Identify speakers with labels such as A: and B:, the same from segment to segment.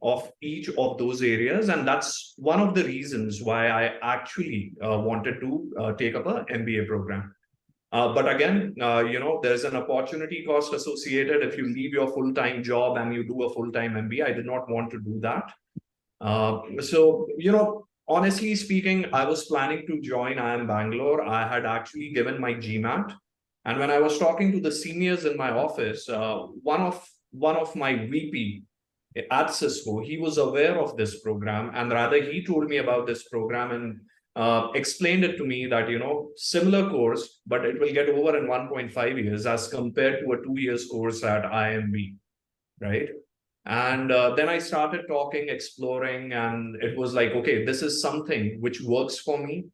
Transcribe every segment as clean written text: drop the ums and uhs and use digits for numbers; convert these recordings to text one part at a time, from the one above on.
A: of each of those areas. And that's one of the reasons why I actually wanted to take up a MBA program. But again, there's an opportunity cost associated if you leave your full-time job and you do a full-time MBA. I did not want to do that. Honestly speaking, I was planning to join IIM Bangalore. I had actually given my GMAT. And when I was talking to the seniors in my office, one of my VP at Cisco, he was aware of this program, and rather he told me about this program and explained it to me that similar course, but it will get over in 1.5 years as compared to a 2 years course at IMB, right? And then I started talking, exploring, and it was like, okay, this is something which works for me.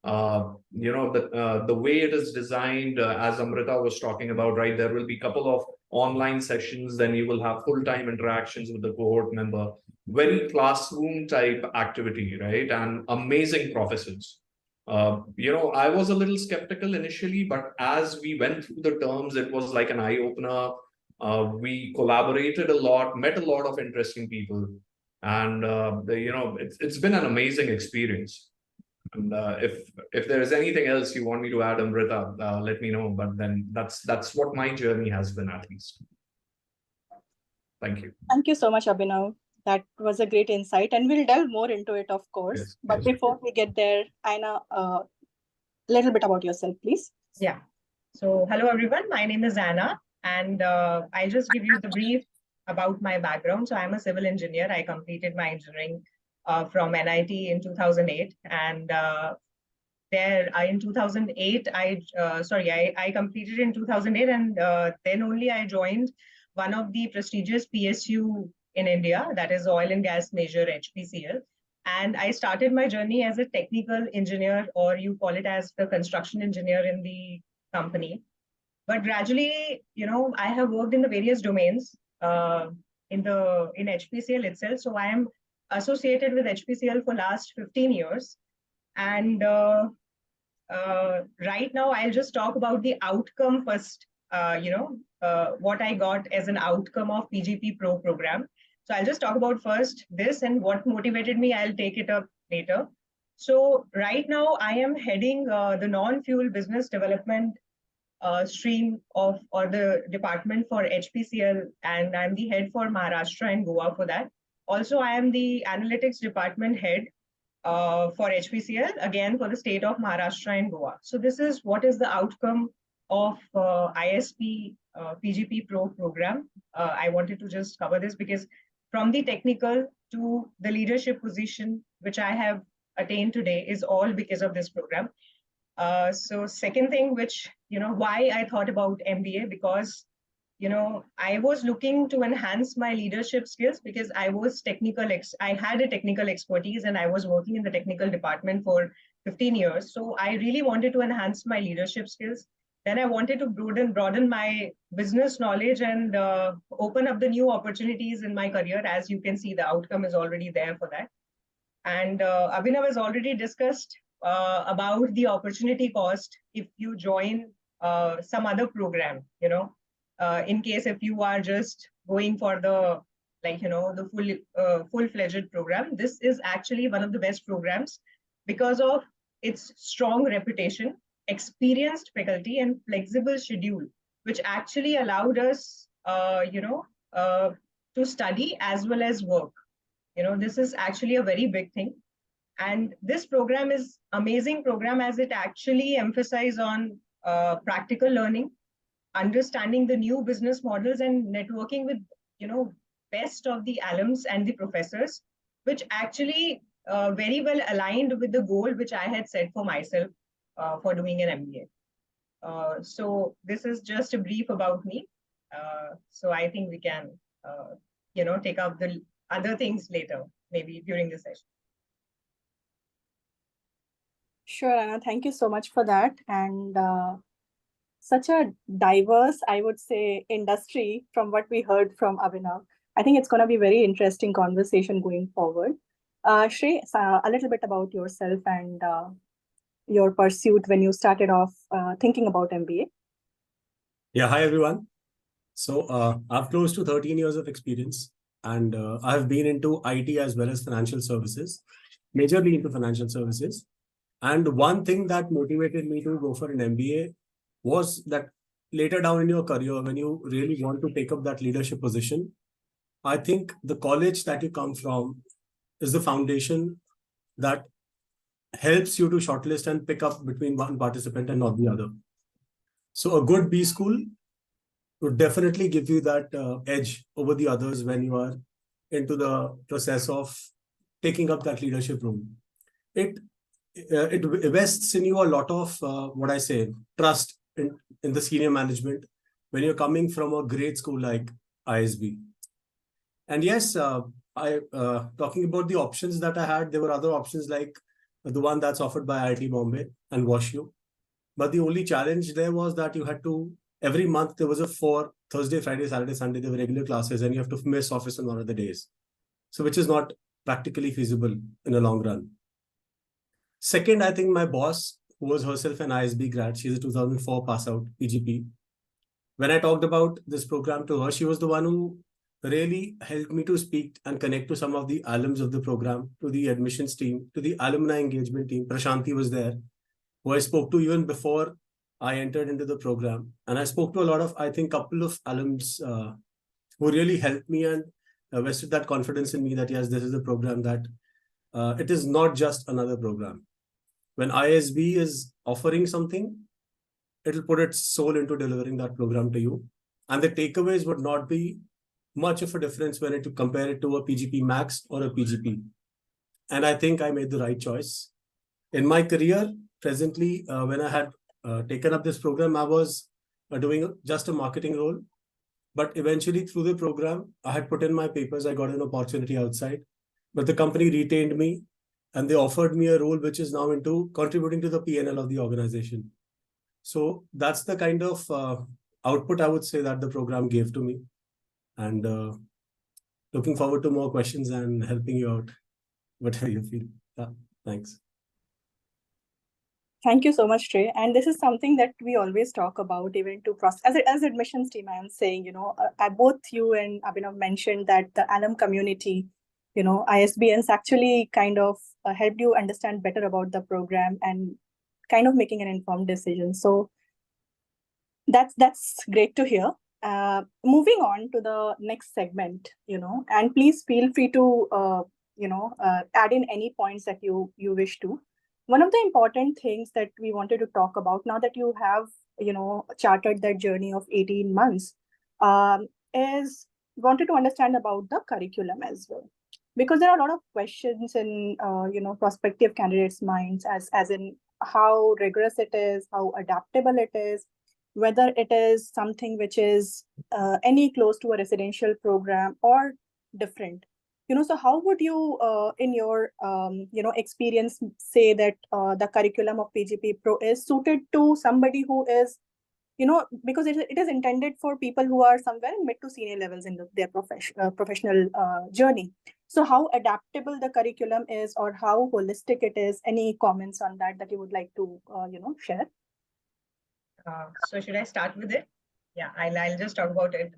A: The way it is designed, as Amrita was talking about, right? There will be a couple of online sessions, then you will have full-time interactions with the cohort member, very classroom type activity, right? And amazing professors. I was a little skeptical initially, but as we went through the terms, it was like an eye opener. We collaborated a lot, met a lot of interesting people, and it's been an amazing experience. And if there is anything else you want me to add, Amrita, let me know. But then that's what my journey has been, at least. Thank you.
B: Thank you so much, Abhinav. That was a great insight, and we'll delve more into it, of course.
A: Yes,
B: but
A: yes.
B: Before we get there, Aina, a little bit about yourself, please.
C: Yeah. So, hello everyone. My name is Anna, and I'll just give you the brief about my background. So, I'm a civil engineer. I completed my engineering from NIT in 2008, and in 2008, I completed in 2008, and then only I joined one of the prestigious PSU in India, that is Oil and Gas Major, HPCL. And I started my journey as a technical engineer, or you call it as the construction engineer in the company. But gradually, I have worked in the various domains in HPCL itself. So I am associated with HPCL for last 15 years. And right now, I'll just talk about the outcome first, what I got as an outcome of PGPpro program. So I'll just talk about first this and what motivated me. I'll take it up later. So right now, I am heading the non-fuel business development stream or the department for HPCL, and I'm the head for Maharashtra and Goa for that. Also, I am the analytics department head for HPCL, again for the state of Maharashtra and Goa. So this is what is the outcome of ISP PGPpro program. I wanted to just cover this because from the technical to the leadership position, which I have attained today, is all because of this program. So second thing, which, why I thought about MBA, because, I was looking to enhance my leadership skills because I was I had a technical expertise and I was working in the technical department for 15 years. So I really wanted to enhance my leadership skills. Then I wanted to broaden my business knowledge and open up the new opportunities in my career. As you can see, the outcome is already there for that. And Abhinav has already discussed about the opportunity cost if you join some other program, in case if you are just going for the full-fledged program. This is actually one of the best programs because of its strong reputation, experienced faculty, and flexible schedule, which actually allowed us to study as well as work. This is actually a very big thing. And this program is amazing program as it actually emphasizes on practical learning, understanding the new business models, and networking with, best of the alums and the professors, which actually very well aligned with the goal which I had set for myself for doing an MBA. So this is just a brief about me. So I think we can, take up the other things later, maybe during the session.
B: Sure, Anna, thank you so much for that. And such a diverse, I would say, industry from what we heard from Abhinav. I think it's going to be a very interesting conversation going forward. Shrey, a little bit about yourself and your pursuit when you started off thinking about MBA.
D: Yeah, hi everyone. So I have close to 13 years of experience and I have been into IT as well as financial services, majorly into financial services. And one thing that motivated me to go for an MBA was that later down in your career, when you really want to take up that leadership position, I think the college that you come from is the foundation that helps you to shortlist and pick up between one participant and not the other. So a good B school would definitely give you that edge over the others when you are into the process of taking up that leadership role. It invests in you a lot of what I say trust in the senior management when you're coming from a great school like ISB. And yes, I talking about the options that I had, there were other options like the one that's offered by IIT Bombay and WashU. But the only challenge there was that you had to, every month there was a 4 Thursday, Friday, Saturday, Sunday, there were regular classes and you have to miss office on one of the days. So which is not practically feasible in the long run. Second, I think my boss, who was herself an ISB grad, she's a 2004 pass out PGP. When I talked about this program to her, she was the one who really helped me to speak and connect to some of the alums of the program, to the admissions team, to the alumni engagement team. Prashanti was there, who I spoke to even before I entered into the program. And I spoke to a lot of, I think, couple of alums who really helped me and vested that confidence in me that, yes, this is a program that it is not just another program. When ISB is offering something, it'll put its soul into delivering that program to you. And the takeaways would not be much of a difference when you compare it to a PGP Max or a PGP. And I think I made the right choice. In my career, presently, when I had taken up this program, I was doing just a marketing role. But eventually through the program, I had put in my papers, I got an opportunity outside. But the company retained me and they offered me a role which is now into contributing to the P&L of the organization. So that's the kind of output I would say that the program gave to me. And looking forward to more questions and helping you out, whatever you feel. Yeah, thanks.
B: Thank you so much, Trey. And this is something that we always talk about, even to as admissions team. I am saying, both you and Abhinav mentioned that the alum community, ISBNs actually kind of helped you understand better about the program and kind of making an informed decision. So that's great to hear. Moving on to the next segment, and please feel free to add in any points that you wish to. One of the important things that we wanted to talk about now that you have charted that journey of 18 months is wanted to understand about the curriculum as well, because there are a lot of questions in prospective candidates' minds as in how rigorous it is, how adaptable it is, whether it is something which is any close to a residential program or different. So how would you, in your experience, say that the curriculum of PGPpro is suited to somebody who is, because it is intended for people who are somewhere in mid to senior levels in their professional journey. So how adaptable the curriculum is, or how holistic it is? Any comments on that you would like to, share?
C: So should I start with it? Yeah, I'll just talk about it.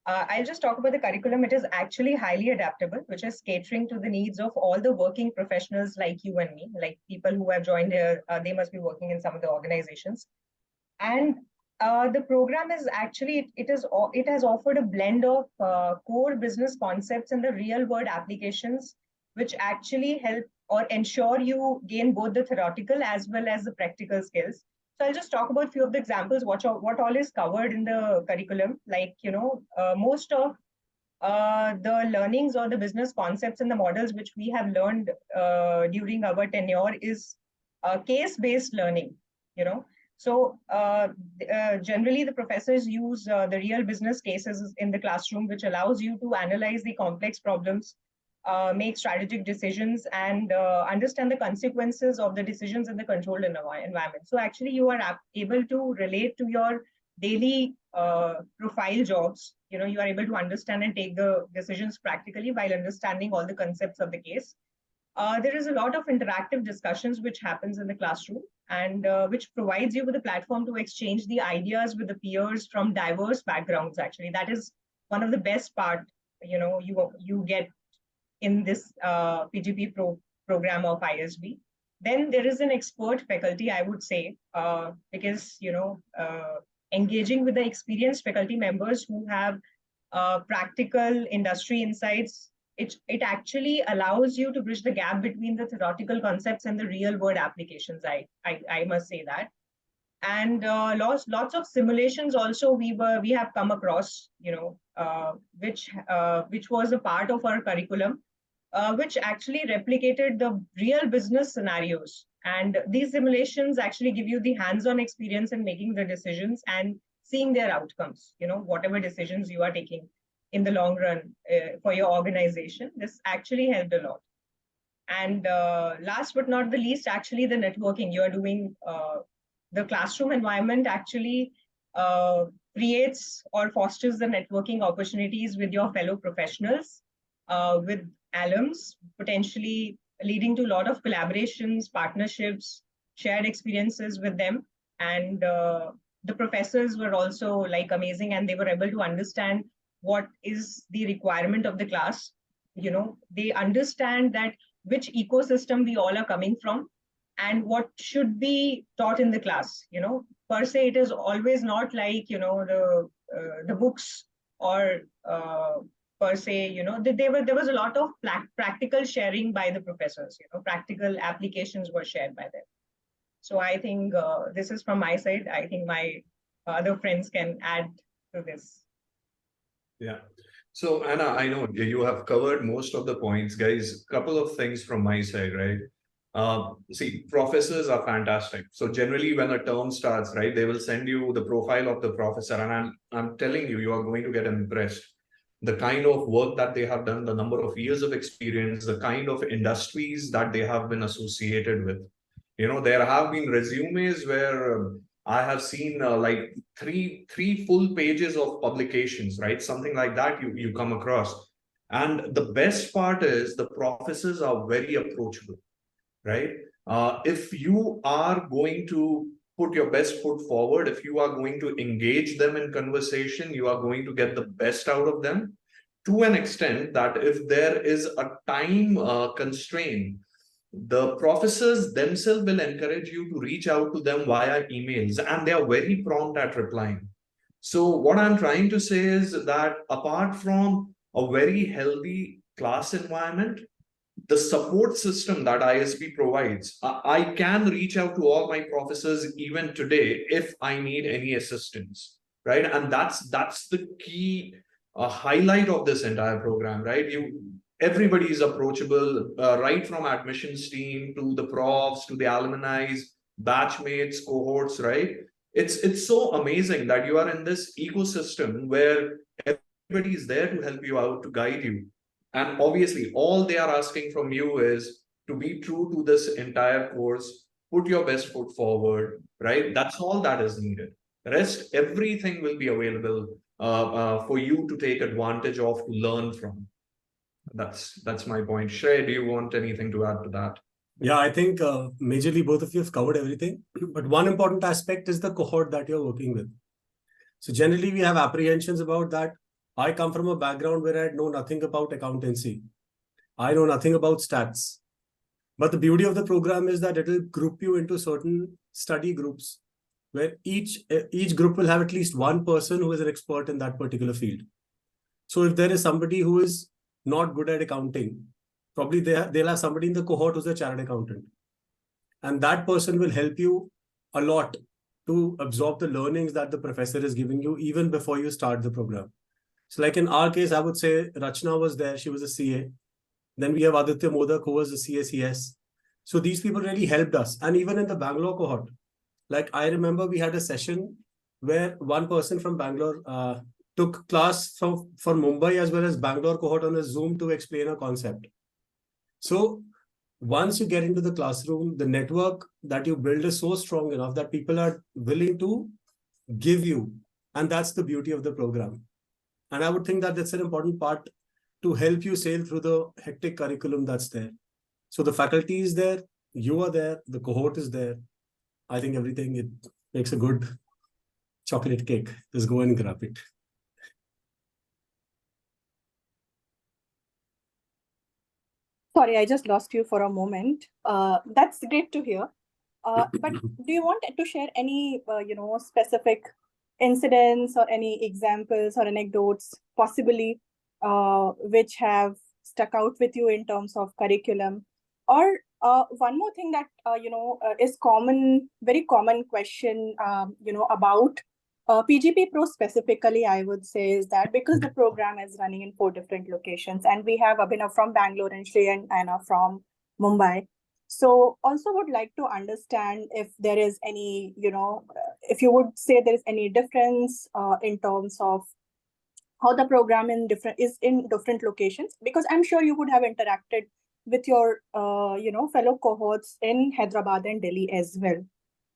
C: I'll just talk about the curriculum. It is actually highly adaptable, which is catering to the needs of all the working professionals like you and me, like people who have joined here. They must be working in some of the organizations. And the program is actually, it has offered a blend of core business concepts and the real world applications, which actually help or ensure you gain both the theoretical as well as the practical skills. So I'll just talk about a few of the examples, what all is covered in the curriculum. Like, most of the learnings or the business concepts and the models which we have learned during our tenure is case-based learning, So generally the professors use the real business cases in the classroom, which allows you to analyze the complex problems, make strategic decisions, and understand the consequences of the decisions in the controlled environment. So actually you are able to relate to your daily profile jobs. You are able to understand and take the decisions practically while understanding all the concepts of the case. There is a lot of interactive discussions which happens in the classroom, and which provides you with a platform to exchange the ideas with the peers from diverse backgrounds. Actually, that is one of the best part you get in this PGP program of ISB. Then there is an expert faculty, I would say, because engaging with the experienced faculty members who have practical industry insights, it actually allows you to bridge the gap between the theoretical concepts and the real world applications. I must say that. And lots of simulations also we have come across, which was a part of our curriculum, which actually replicated the real business scenarios. And these simulations actually give you the hands-on experience in making the decisions and seeing their outcomes, whatever decisions you are taking in the long run for your organization. This actually helped a lot. And last but not the least, actually the networking you're doing, the classroom environment actually creates or fosters the networking opportunities with your fellow professionals, with alums, potentially leading to a lot of collaborations, partnerships, shared experiences with them. And the professors were also like amazing, and they were able to understand what is the requirement of the class. They understand that which ecosystem we all are coming from and what should be taught in the class. Per se, it is always not like the books or per se, there was a lot of practical sharing by the professors. Practical applications were shared by them. So I think this is from my side. I think my other friends can add to this.
A: Yeah. So Anna, I know you have covered most of the points, guys. Couple of things from my side, right? See, professors are fantastic. So generally, when a term starts, right, they will send you the profile of the professor, and I'm telling you, you are going to get impressed. The kind of work that they have done, the number of years of experience, the kind of industries that they have been associated with. There have been resumes where I have seen like three full pages of publications, right? Something like that you come across. And the best part is the professors are very approachable, right? If you are going to put your best foot forward, if you are going to engage them in conversation, you are going to get the best out of them, to an extent that if there is a time constraint, the professors themselves will encourage you to reach out to them via emails, and they are very prompt at replying. So what I'm trying to say is that apart from a very healthy class environment, the support system that ISB provides, I can reach out to all my professors even today if I need any assistance, right? And that's the key highlight of this entire program, right? Everybody is approachable, right from admissions team to the profs to the alumni, batchmates, cohorts, right? It's so amazing that you are in this ecosystem where everybody is there to help you out, to guide you. And obviously, all they are asking from you is to be true to this entire course, put your best foot forward, right? That's all that is needed. Rest, everything will be available for you to take advantage of, to learn from. That's my point. Shrey, do you want anything to add to that?
D: Yeah, I think majorly both of you have covered everything. But one important aspect is the cohort that you're working with. So generally, we have apprehensions about that. I come from a background where I know nothing about accountancy. I know nothing about stats. But the beauty of the program is that it will group you into certain study groups where each group will have at least one person who is an expert in that particular field. So if there is somebody who is not good at accounting, probably they'll have somebody in the cohort who's a chartered accountant. And that person will help you a lot to absorb the learnings that the professor is giving you even before you start the program. So like in our case, I would say Rachna was there. She was a CA. Then we have Aditya Modak, who was a CACS. So these people really helped us. And even in the Bangalore cohort, like I remember we had a session where one person from Bangalore took class for Mumbai as well as Bangalore cohort on a Zoom to explain a concept. So once you get into the classroom, the network that you build is so strong enough that people are willing to give you. And that's the beauty of the program. And I would think that that's an important part to help you sail through the hectic curriculum that's there. So the faculty is there, you are there, the cohort is there. I think everything, it makes a good chocolate cake. Just go and grab it.
B: Sorry, I just lost you for a moment. That's great to hear. But do you want to share any, specific incidents or any examples or anecdotes, possibly, which have stuck out with you in terms of curriculum? Or one more thing that is common, very common question, about PGPpro specifically, I would say, is that because the program is running in 4 different locations, and we have Abhinav from Bangalore and Shreya and Anna from Mumbai. So also would like to understand if there is any, if you would say there is any difference in terms of how the program is in different locations, because I'm sure you would have interacted with your, fellow cohorts in Hyderabad and Delhi as well.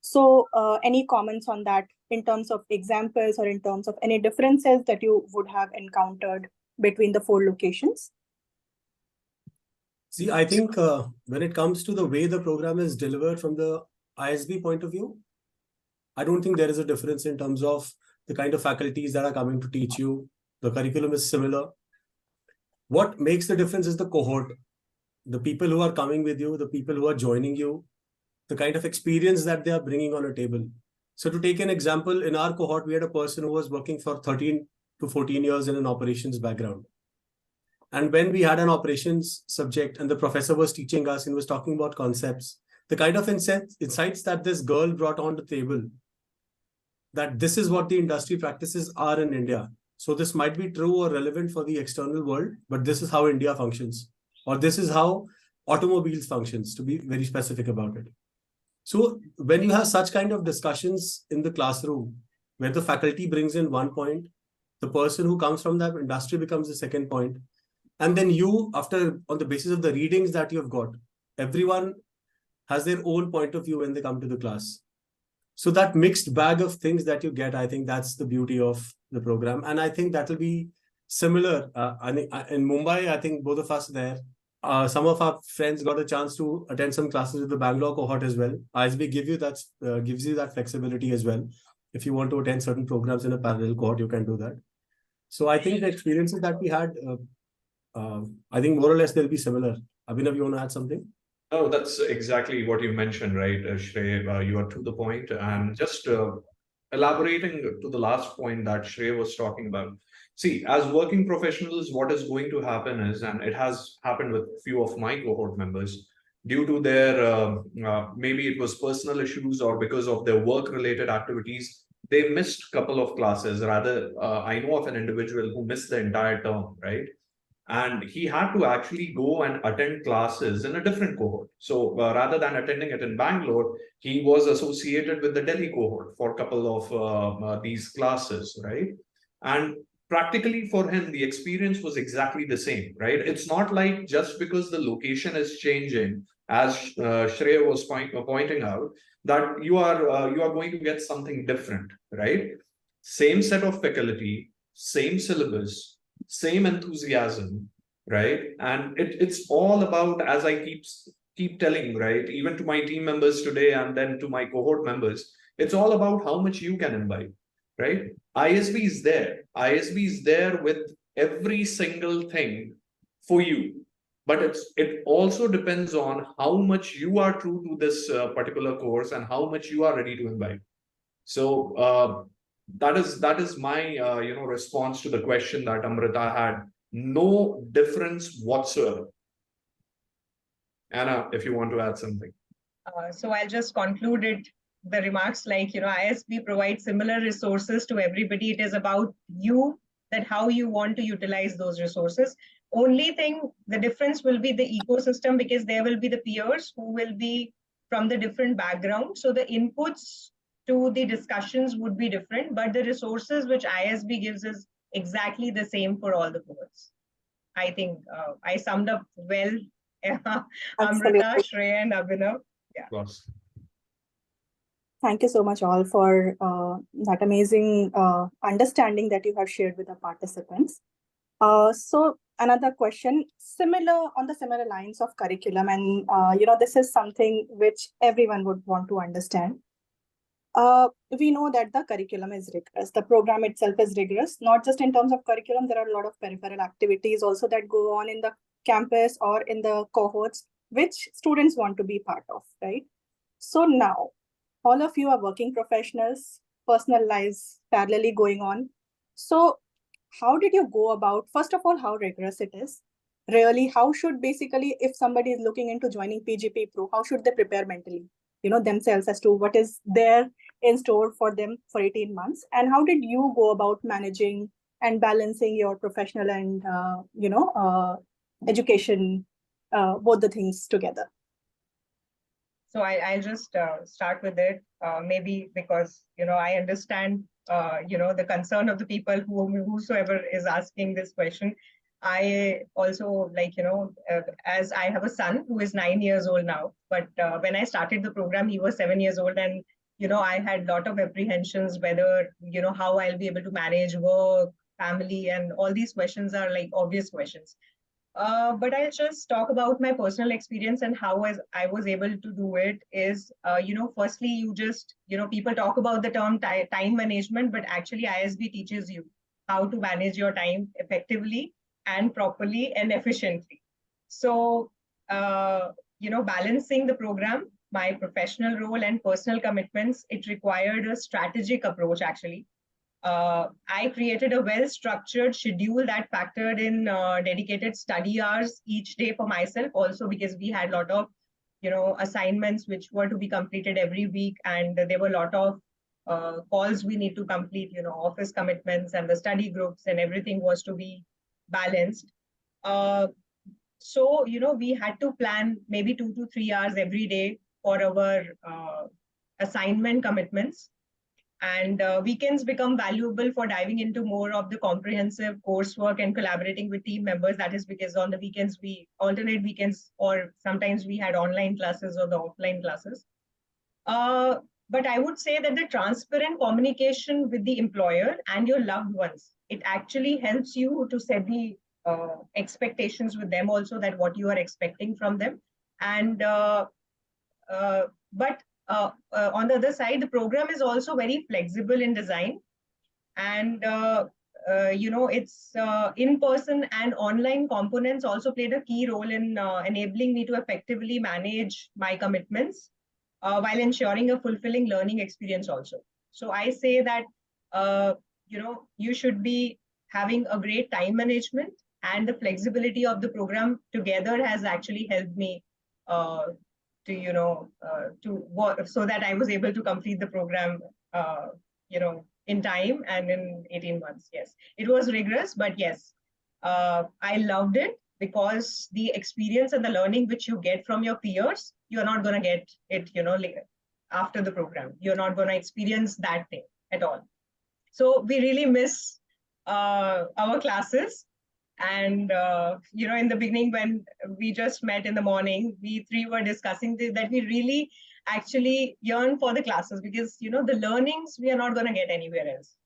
B: So any comments on that in terms of examples or in terms of any differences that you would have encountered between the 4 locations?
D: See, I think when it comes to the way the program is delivered from the ISB point of view, I don't think there is a difference in terms of the kind of faculties that are coming to teach you. The curriculum is similar. What makes the difference is the cohort, the people who are coming with you, the people who are joining you, the kind of experience that they are bringing on a table. So to take an example, in our cohort, we had a person who was working for 13 to 14 years in an operations background. And when we had an operations subject and the professor was teaching us and was talking about concepts, the kind of insights that this girl brought on the table, that this is what the industry practices are in India. So this might be true or relevant for the external world, but this is how India functions, or this is how automobiles functions, to be very specific about it. So when you have such kind of discussions in the classroom, where the faculty brings in one point, the person who comes from that industry becomes the second point, and then you, after, on the basis of the readings that you've got, everyone has their own point of view when they come to the class. So that mixed bag of things that you get, I think that's the beauty of the program. And I think that will be similar. In Mumbai, I think both of us there, some of our friends got a chance to attend some classes with the Bangalore cohort as well. ISB gives you that flexibility as well. If you want to attend certain programs in a parallel cohort, you can do that. So I think the experiences that we had, I think more or less they'll be similar. Abhinav, you want to add something?
A: Oh, that's exactly what you mentioned, right, Shrey? You are to the point. And just elaborating to the last point that Shrey was talking about. See, as working professionals, what is going to happen is, and it has happened with few of my cohort members, due to their maybe it was personal issues or because of their work-related activities, they missed a couple of classes. Rather, I know of an individual who missed the entire term, right? And he had to actually go and attend classes in a different cohort. So rather than attending it in Bangalore, he was associated with the Delhi cohort for a couple of these classes, right? And practically for him, the experience was exactly the same, right? It's not like just because the location is changing, as Shreya was pointing out, that you are going to get something different, right? Same set of faculty, same syllabus, same enthusiasm, right? And it's all about, as I keep telling, right, even to my team members today and then to my cohort members, it's all about how much you can imbibe, right? ISB is there. ISB is there with every single thing for you. But it also depends on how much you are true to this particular course and how much you are ready to imbibe. So that is my response to the question that Amrita had. No difference whatsoever. Anna, if you want to add something.
C: So I'll just conclude the remarks like, ISB provides similar resources to everybody. It is about you, that how you want to utilize those resources. Only thing, the difference will be the ecosystem, because there will be the peers who will be from the different backgrounds. So the inputs to the discussions would be different, but the resources which ISB gives is exactly the same for all the cohorts. I think I summed up well. Amrita, Shreya, and Abhinav. Yeah.
A: Of course.
B: Thank you so much all for that amazing understanding that you have shared with the participants. So another question, on the similar lines of curriculum, and this is something which everyone would want to understand. We know that the curriculum is rigorous. The program itself is rigorous, not just in terms of curriculum. There are a lot of peripheral activities also that go on in the campus or in the cohorts which students want to be part of, right? So now, all of you are working professionals, personal lives parallelly going on. So how did you go about, first of all, how rigorous it is? Really, how should basically, if somebody is looking into joining PGPpro, how should they prepare mentally, themselves as to what is there in store for them for 18 months? And how did you go about managing and balancing your professional and, education, both the things together?
C: So I'll just start with it, maybe because, I understand, the concern of the people whosoever is asking this question. I also as I have a son who is 9 years old now, but when I started the program, he was 7 years old. And, I had a lot of apprehensions whether, how I'll be able to manage work, family, and all these questions are like obvious questions. But I'll just talk about my personal experience and how I was able to do it is, firstly, people talk about the term time management, but actually ISB teaches you how to manage your time effectively and properly and efficiently. So, balancing the program, my professional role and personal commitments, it required a strategic approach, actually. I created a well-structured schedule that factored in dedicated study hours each day for myself, also because we had a lot of, assignments which were to be completed every week, and there were a lot of calls we need to complete, office commitments and the study groups, and everything was to be balanced. So, we had to plan maybe 2 to 3 hours every day for our assignment commitments. And weekends become valuable for diving into more of the comprehensive coursework and collaborating with team members. That is because on the weekends, we alternate weekends, or sometimes we had online classes or the offline classes. But I would say that the transparent communication with the employer and your loved ones, it actually helps you to set the expectations with them also, that what you are expecting from them. And but on the other side, the program is also very flexible in design. And, it's in-person and online components also played a key role in enabling me to effectively manage my commitments while ensuring a fulfilling learning experience also. So I say that, you should be having a great time management, and the flexibility of the program together has actually helped me so that I was able to complete the program, in time and in 18 months. Yes, it was rigorous, but yes, I loved it, because the experience and the learning which you get from your peers, you're not going to get it, after the program. You're not going to experience that thing at all. So we really miss our classes. And, in the beginning, when we just met in the morning, we three were discussing that we really actually yearn for the classes, because, the learnings we are not going to get anywhere else,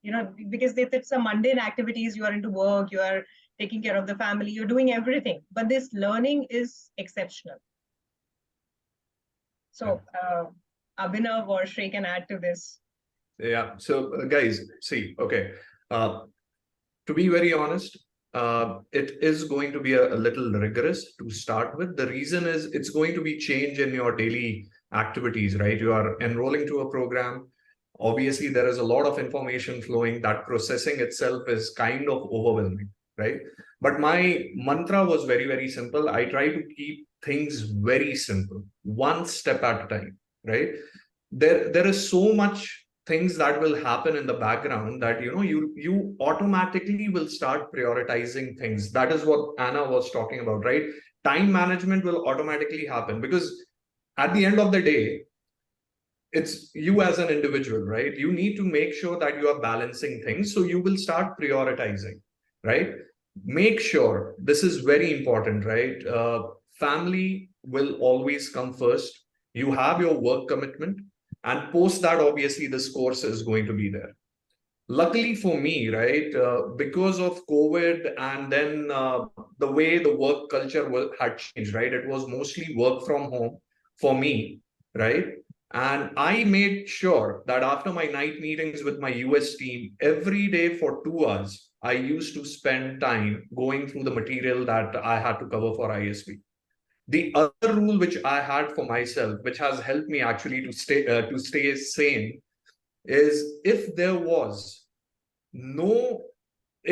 C: because if it's a mundane activities, you are into work, you are taking care of the family, you're doing everything. But this learning is exceptional. So, Abhinav or Shrey can add to this.
A: Yeah. So, guys, see, okay. To be very honest, it is going to be a little rigorous to start with. The reason is it's going to be change in your daily activities, right? You are enrolling to a program. Obviously, there is a lot of information flowing. That processing itself is kind of overwhelming, right? But my mantra was very, very simple. I try to keep things very simple, one step at a time, right? There is so much things that will happen in the background that you automatically will start prioritizing things. That is what Anna was talking about, right? Time management will automatically happen, because at the end of the day, it's you as an individual, right? You need to make sure that you are balancing things, so you will start prioritizing, right? Make sure, this is very important, right? Family will always come first. You have your work commitment, and post that, obviously, this course is going to be there. Luckily for me, right, because of COVID, and then the way the work culture had changed, right? It was mostly work from home for me, right? And I made sure that after my night meetings with my US team, every day for 2 hours, I used to spend time going through the material that I had to cover for ISB. The other rule which I had for myself, which has helped me actually to stay sane, is no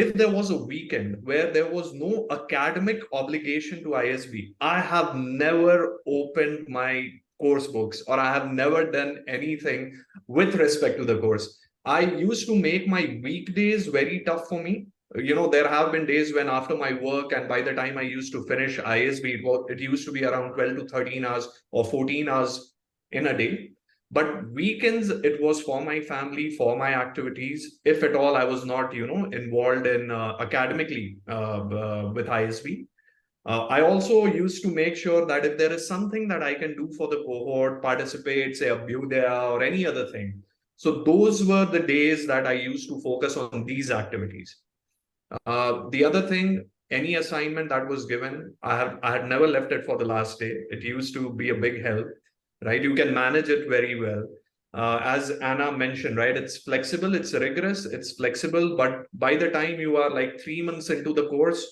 A: if there was a weekend where there was no academic obligation to ISB, I have never opened my course books or I have never done anything with respect to the course. I used to make my weekdays very tough for me. There have been days when after my work and by the time I used to finish ISB, it used to be around 12 to 13 hours or 14 hours in a day. But weekends, it was for my family, for my activities. If at all, I was not, involved in academically with ISB. I also used to make sure that if there is something that I can do for the cohort, participate, say Abhyudaya or any other thing. So those were the days that I used to focus on these activities. The other thing, any assignment that was given, I had never left it for the last day. It used to be a big help, right? You can manage it very well. As Anna mentioned, right? It's flexible, it's rigorous, it's flexible, but by the time you are like 3 months into the course,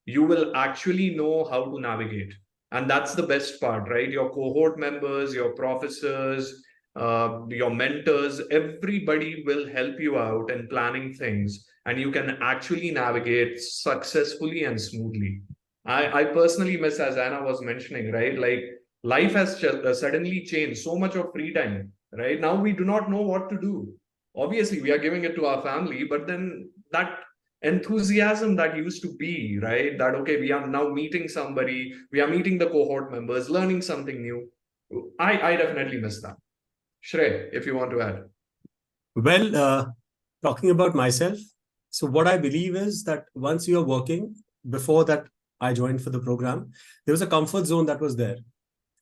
A: you will actually know how to navigate. And that's the best part, right? Your cohort members, your professors, your mentors, everybody will help you out in planning things and you can actually navigate successfully and smoothly. I personally miss, as Anna was mentioning, right? Like life has suddenly changed, so much of free time, right? Now we do not know what to do. Obviously, we are giving it to our family, but then that enthusiasm that used to be, right? That, okay, we are now meeting somebody, we are meeting the cohort members, learning something new. I definitely miss that. Shrey, if you want to add.
D: Well, talking about myself, so what I believe is that once you are working, before that I joined for the program, there was a comfort zone that was there.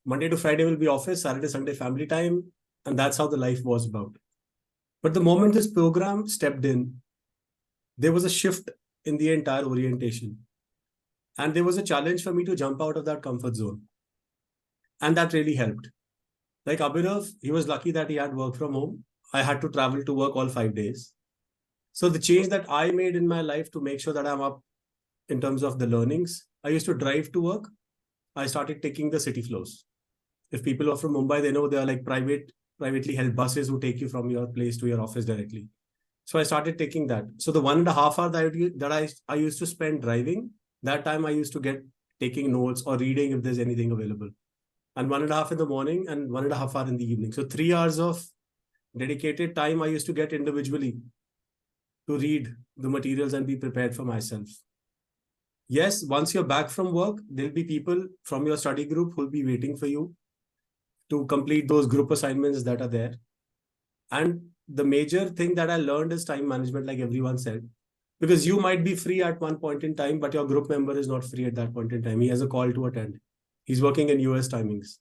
D: Monday to Friday will be office, Saturday, Sunday, family time. And that's how the life was about. But the moment this program stepped in, there was a shift in the entire orientation. And there was a challenge for me to jump out of that comfort zone. And that really helped. Like Abhinav, he was lucky that he had work from home. I had to travel to work all 5 days. So the change that I made in my life to make sure that I'm up in terms of the learnings, I used to drive to work. I started taking the city flows. If people are from Mumbai, they know they are like privately held buses who take you from your place to your office directly. So I started taking that. So the 1.5 hour that I used to spend driving, that time I used to get taking notes or reading if there's anything available. And 1.5 in the morning and 1.5 hour in the evening. So 3 hours of dedicated time I used to get individually to read the materials and be prepared for myself. Yes, once you're back from work, there'll be people from your study group who'll be waiting for you to complete those group assignments that are there. And the major thing that I learned is time management, like everyone said, because you might be free at one point in time, but your group member is not free at that point in time. He has a call to attend. He's working in US timings.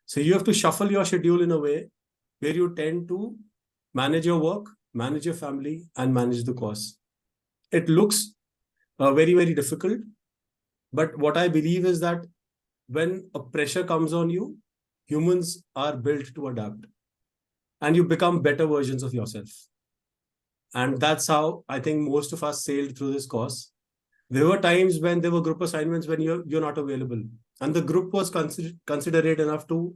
D: So you have to shuffle your schedule in a way where you tend to manage your work, manage your family, and manage the course. It looks very, very difficult. But what I believe is that when a pressure comes on you, humans are built to adapt and you become better versions of yourself. And that's how I think most of us sailed through this course. There were times when there were group assignments when you're not available. And the group was considerate enough to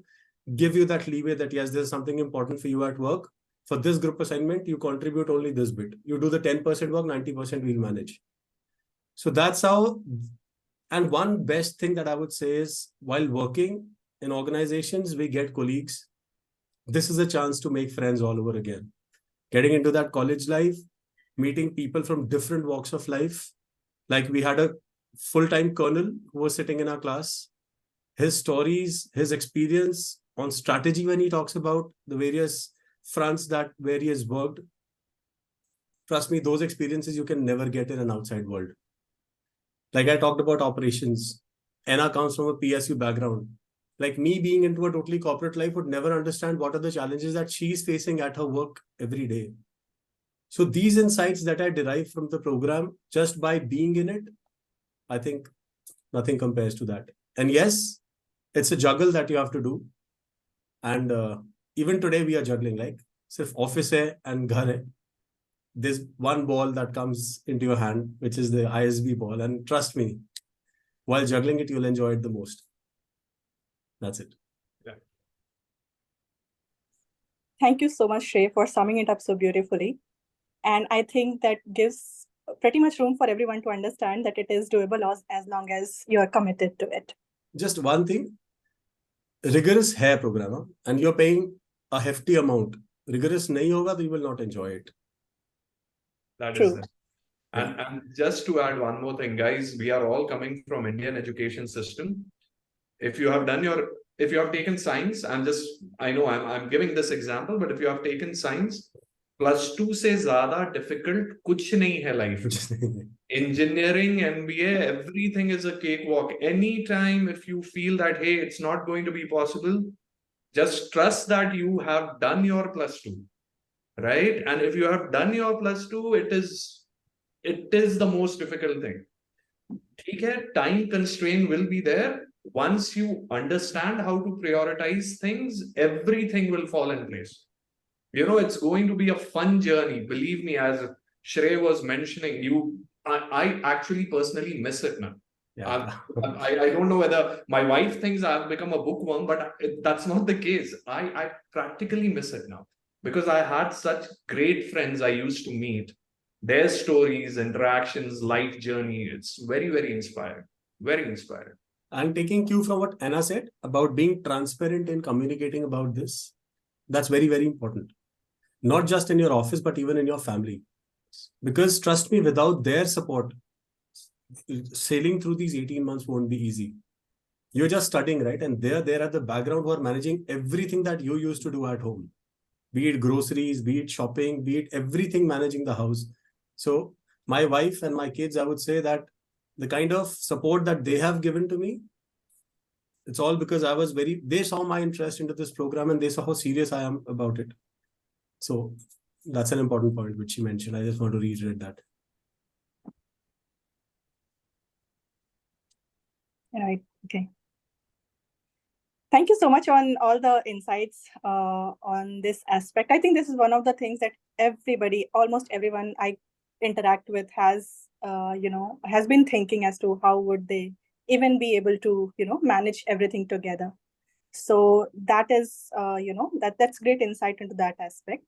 D: give you that leeway that, yes, there's something important for you at work. For this group assignment, you contribute only this bit. You do the 10% work, 90% we'll manage. So that's how. And one best thing that I would say is while working in organizations, we get colleagues. This is a chance to make friends all over again. Getting into that college life, meeting people from different walks of life. Like we had a full-time colonel who was sitting in our class. His stories, his experience on strategy when he talks about the various fronts where he has worked. Trust me, those experiences you can never get in an outside world. Like I talked about operations. Anna comes from a PSU background. Like me being into a totally corporate life would never understand what are the challenges that she's facing at her work every day. So these insights that I derive from the program just by being in it, I think nothing compares to that. And yes, it's a juggle that you have to do. And even today we are juggling like sirf office hai and ghar hai. there's one ball that comes into your hand, which is the ISB ball. And trust me, while juggling it, you'll enjoy it the most. That's it.
B: Thank you so much, Shrey, for summing it up so beautifully. And I think that gives pretty much room for everyone to understand that it is doable as long as you are committed to it.
D: Just one thing, rigorous hair program, huh? And you're paying a hefty amount. Rigorous nahi hoga, then you will not enjoy it.
A: That
B: True.
A: is it. And just to add one more thing, guys, we are all coming from Indian education system. If you have taken science, I know I'm giving this example, but if you have taken science, +2 से ज़्यादा difficult कुछ नहीं है life. Engineering, MBA, everything is a cakewalk. Anytime if you feel that, hey, it's not going to be possible, just trust that you have done your +2, right? And if you have done your +2, it is the most difficult thing. Okay, time constraint will be there. Once you understand how to prioritize things, everything will fall in place. It's going to be a fun journey. Believe me, as Shrey was mentioning, I actually personally miss it now.
D: Yeah.
A: I don't know whether my wife thinks I've become a bookworm, but that's not the case. I practically miss it now because I had such great friends I used to meet. Their stories, interactions, life journey, it's very, very inspiring. Very inspiring.
D: I'm taking cue from what Anna said about being transparent in communicating about this. That's very, very important. Not just in your office, but even in your family. Because trust me, without their support, sailing through these 18 months won't be easy. You're just studying, right? And they're at the background who are managing everything that you used to do at home. Be it groceries, be it shopping, be it everything managing the house. So my wife and my kids, I would say that the kind of support that they have given to me, it's all because they saw my interest into this program and they saw how serious I am about it. So that's an important point which she mentioned. I just want to reiterate that.
B: Right. Okay. Thank you so much on all the insights on this aspect. I think this is one of the things that almost everyone I interact with has been thinking as to how would they even be able to, manage everything together. So that is, that's great insight into that aspect.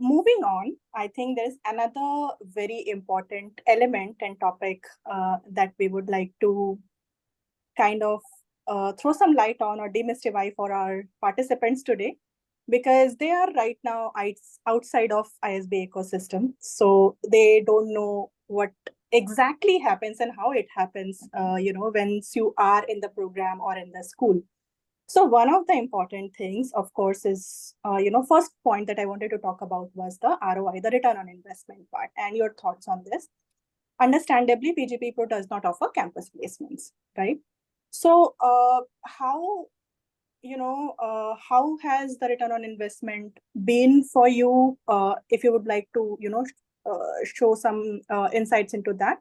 B: Moving on, I think there's another very important element and topic that we would like to kind of throw some light on or demystify for our participants today, because they are right now outside of ISB ecosystem. So they don't know what exactly happens and how it happens, once you are in the program or in the school. So one of the important things, of course, is, first point that I wanted to talk about was the ROI, the return on investment part, and your thoughts on this. Understandably, PGPpro does not offer campus placements, right? So how has the return on investment been for you? If you would like to, show some insights into that,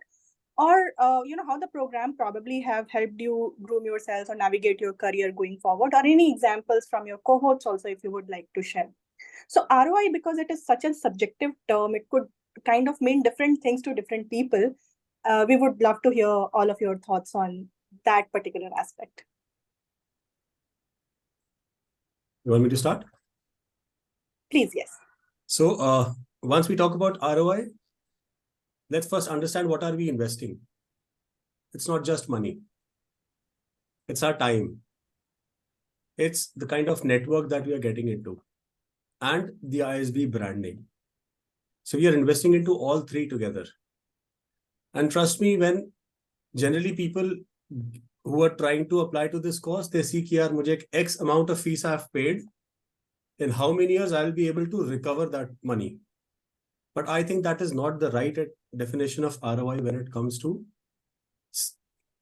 B: or how the program probably have helped you groom yourself or navigate your career going forward, or any examples from your cohorts also, if you would like to share. So ROI, because it is such a subjective term, it could kind of mean different things to different people. We would love to hear all of your thoughts on that particular aspect.
D: You want me to start?
B: Please, yes.
D: So once we talk about ROI, let's first understand what are we investing. It's not just money. It's our time. It's the kind of network that we are getting into and the ISB brand name. So we are investing into all three together. And trust me, when generally people who are trying to apply to this course, they see कि यार मुझे X amount of fees I have paid, in how many years I'll be able to recover that money. But I think that is not the right definition of ROI when it comes to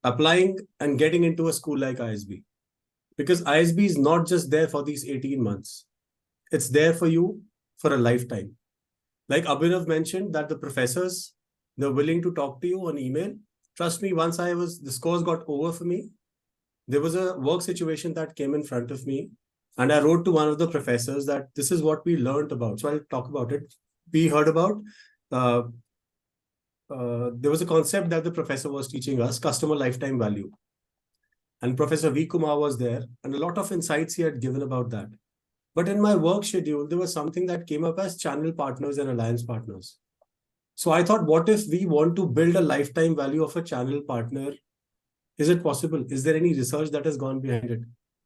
D: applying and getting into a school like ISB. Because ISB is not just there for these 18 months. It's there for you for a lifetime. Like Abhinav mentioned that the professors, they're willing to talk to you on email. Trust me, once this course got over for me, there was a work situation that came in front of me. And I wrote to one of the professors that this is what we learned about. So I'll talk about it. We heard about there was a concept that the professor was teaching us, customer lifetime value. And Professor V. Kumar was there, and a lot of insights he had given about that. But in my work schedule, there was something that came up as channel partners and alliance partners. So I thought, what if we want to build a lifetime value of a channel partner? Is it possible? Is there any research that has gone behind it?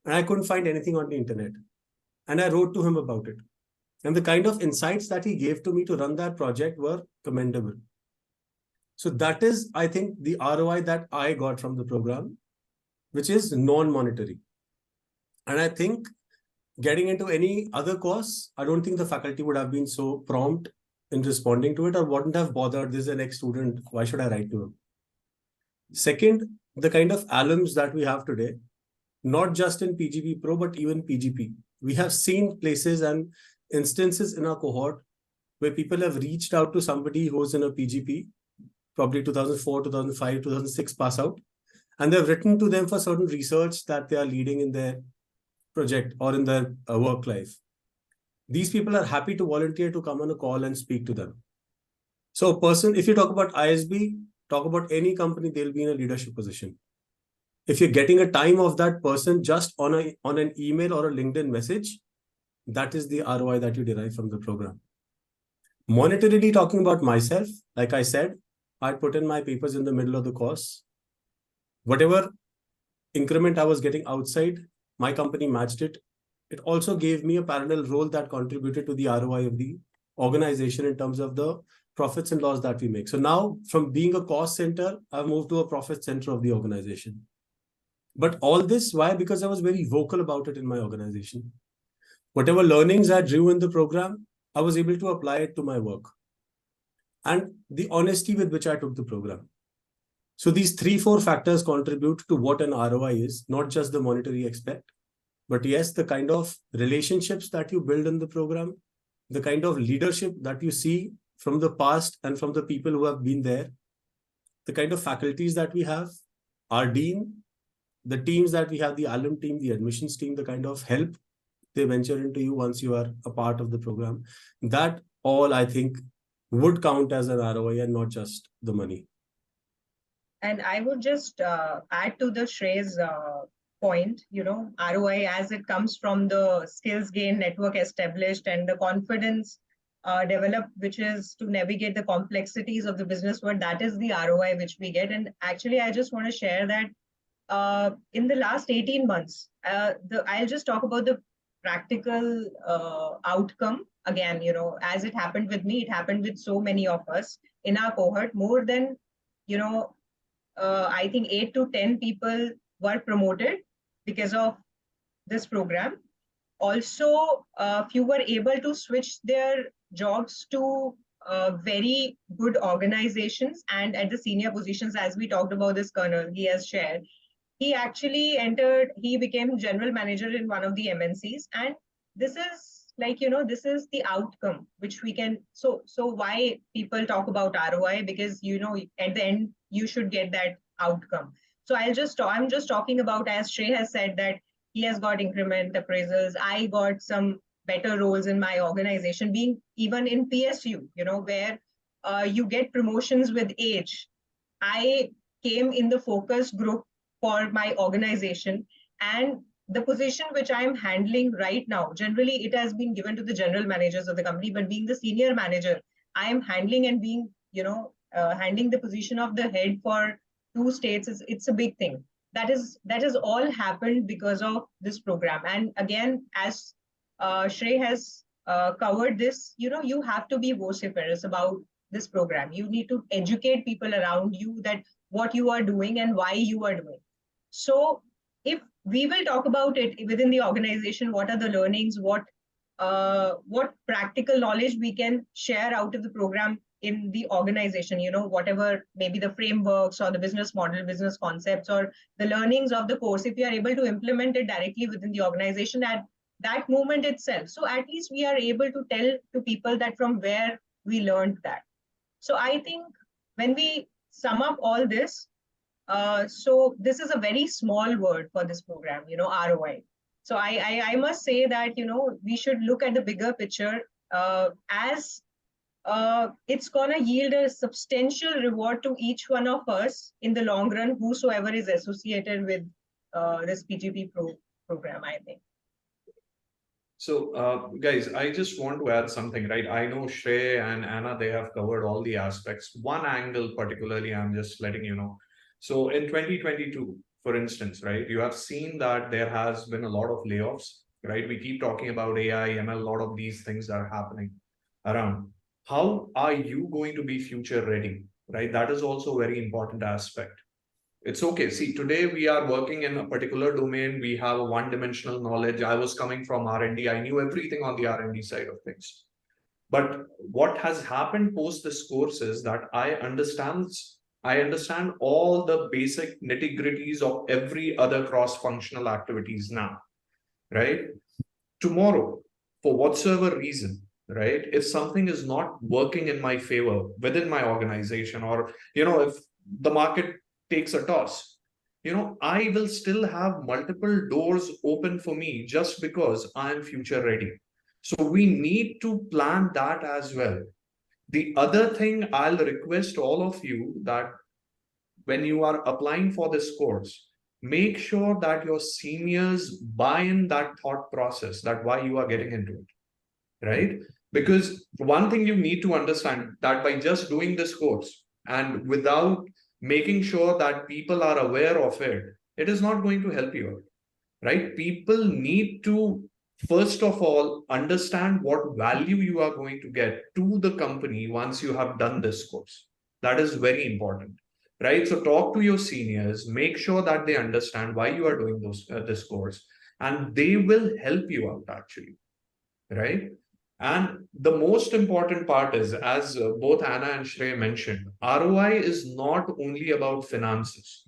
D: And I couldn't find anything on the internet. And I wrote to him about it. And the kind of insights that he gave to me to run that project were commendable. So that is, I think, the ROI that I got from the program, which is non-monetary. And I think getting into any other course, I don't think the faculty would have been so prompt in responding to it, or wouldn't have bothered. This is an ex-student, why should I write to him? Second, the kind of alums that we have today, not just in PGPpro, but even PGP. We have seen places and instances in our cohort where people have reached out to somebody who's in a PGP, probably 2004, 2005, 2006 pass out, and they've written to them for certain research that they are leading in their project or in their work life. These people are happy to volunteer to come on a call and speak to them. So a person, if you talk about ISB, talk about any company, they'll be in a leadership position. If you're getting a time of that person just on an email or a LinkedIn message, that is the ROI that you derive from the program. Monetarily talking about myself, like I said, I put in my papers in the middle of the course. Whatever increment I was getting outside, my company matched it. It also gave me a parallel role that contributed to the ROI of the organization in terms of the profits and loss that we make. So now, from being a cost center, I've moved to a profit center of the organization. But all this, why? Because I was very vocal about it in my organization. Whatever learnings I drew in the program, I was able to apply it to my work. And the honesty with which I took the program. So these 3-4 factors contribute to what an ROI is, not just the monetary aspect, but yes, the kind of relationships that you build in the program, the kind of leadership that you see from the past and from the people who have been there, the kind of faculties that we have, our dean, the teams that we have, the alum team, the admissions team, the kind of help they venture into you once you are a part of the program, that all I think would count as an ROI and not just the money.
C: And I would just add to the Shrey's point, ROI as it comes from the skills gain, network established, and the confidence developed, which is to navigate the complexities of the business world. That is the ROI which we get. And actually, I just want to share that in the last 18 months, I'll just talk about the practical outcome. Again, as it happened with me, it happened with so many of us in our cohort. More than, I think 8 to 10 people were promoted because of this program. Also, few were able to switch their jobs to very good organizations and at the senior positions, as we talked about this colonel, he has shared. He actually he became general manager in one of the MNCs. And this is this is the outcome which we can, so why people talk about ROI, because, at the end, you should get that outcome. So I'm just talking about, as Shrey has said, that he has got increment appraisals. I got some better roles in my organization, being even in PSU, where you get promotions with age. I came in the focus group for my organization, and the position which I'm handling right now, generally it has been given to the general managers of the company, but being the senior manager, I am handling and being, handling the position of the head for 2 states. It's a big thing. That has all happened because of this program. And again, as Shrey has covered this, you have to be vociferous about this program. You need to educate people around you that what you are doing and why you are doing. So if we will talk about it within the organization, what are the learnings, what practical knowledge we can share out of the program in the organization, whatever maybe the frameworks or the business model, business concepts, or the learnings of the course, if we are able to implement it directly within the organization at that moment itself. So at least we are able to tell to people that from where we learned that. So I think when we sum up all this, so this is a very small word for this program, ROI. So I must say that, we should look at the bigger picture as it's gonna yield a substantial reward to each one of us in the long run, whosoever is associated with this PGPpro program, I think.
A: So, guys, I just want to add something, right? I know Shrey and Anna, they have covered all the aspects. One angle, particularly, I'm just letting you know. So, in 2022, for instance, right, you have seen that there has been a lot of layoffs, right? We keep talking about AI, ML, a lot of these things are happening around. How are you going to be future ready, right? That is also a very important aspect. It's okay. See, today we are working in a particular domain. We have a one-dimensional knowledge. I was coming from R&D. I knew everything on the R&D side of things. But what has happened post this course is that I understand all the basic nitty-gritties of every other cross-functional activities now, right? Tomorrow, for whatsoever reason, right? If something is not working in my favor within my organization, or if the market takes a toss, I will still have multiple doors open for me just because I'm future ready. So we need to plan that as well. The other thing I'll request all of you that when you are applying for this course, make sure that your seniors buy in that thought process, that why you are getting into it, right? Because one thing you need to understand that by just doing this course and without making sure that people are aware of it, it is not going to help you out, right? People need to, first of all, understand what value you are going to get to the company once you have done this course. That is very important, right? So talk to your seniors, make sure that they understand why you are doing this course, and they will help you out actually, right? And the most important part is, as both Anna and Shrey mentioned, ROI is not only about finances,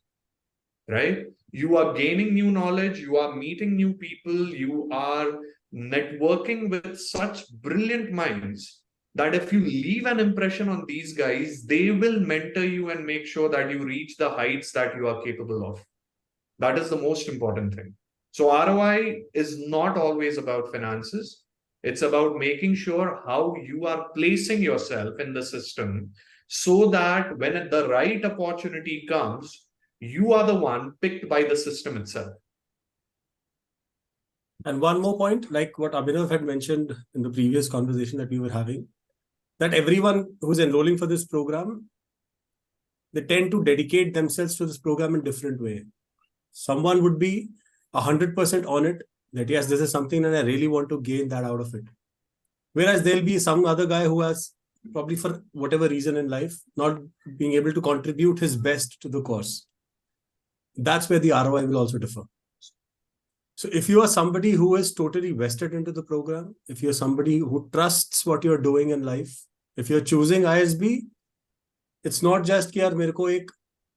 A: right? You are gaining new knowledge, you are meeting new people, you are networking with such brilliant minds that if you leave an impression on these guys, they will mentor you and make sure that you reach the heights that you are capable of. That is the most important thing. So ROI is not always about finances. It's about making sure how you are placing yourself in the system so that when the right opportunity comes, you are the one picked by the system itself.
D: And one more point, like what Abhinav had mentioned in the previous conversation that we were having, that everyone who's enrolling for this program, they tend to dedicate themselves to this program in different way. Someone would be 100% on it, that yes, this is something that I really want to gain that out of it. Whereas there'll be some other guy who has probably for whatever reason in life, not being able to contribute his best to the course. That's where the ROI will also differ. So if you are somebody who is totally vested into the program, if you're somebody who trusts what you're doing in life, if you're choosing ISB, it's not just कि यार मेरे को एक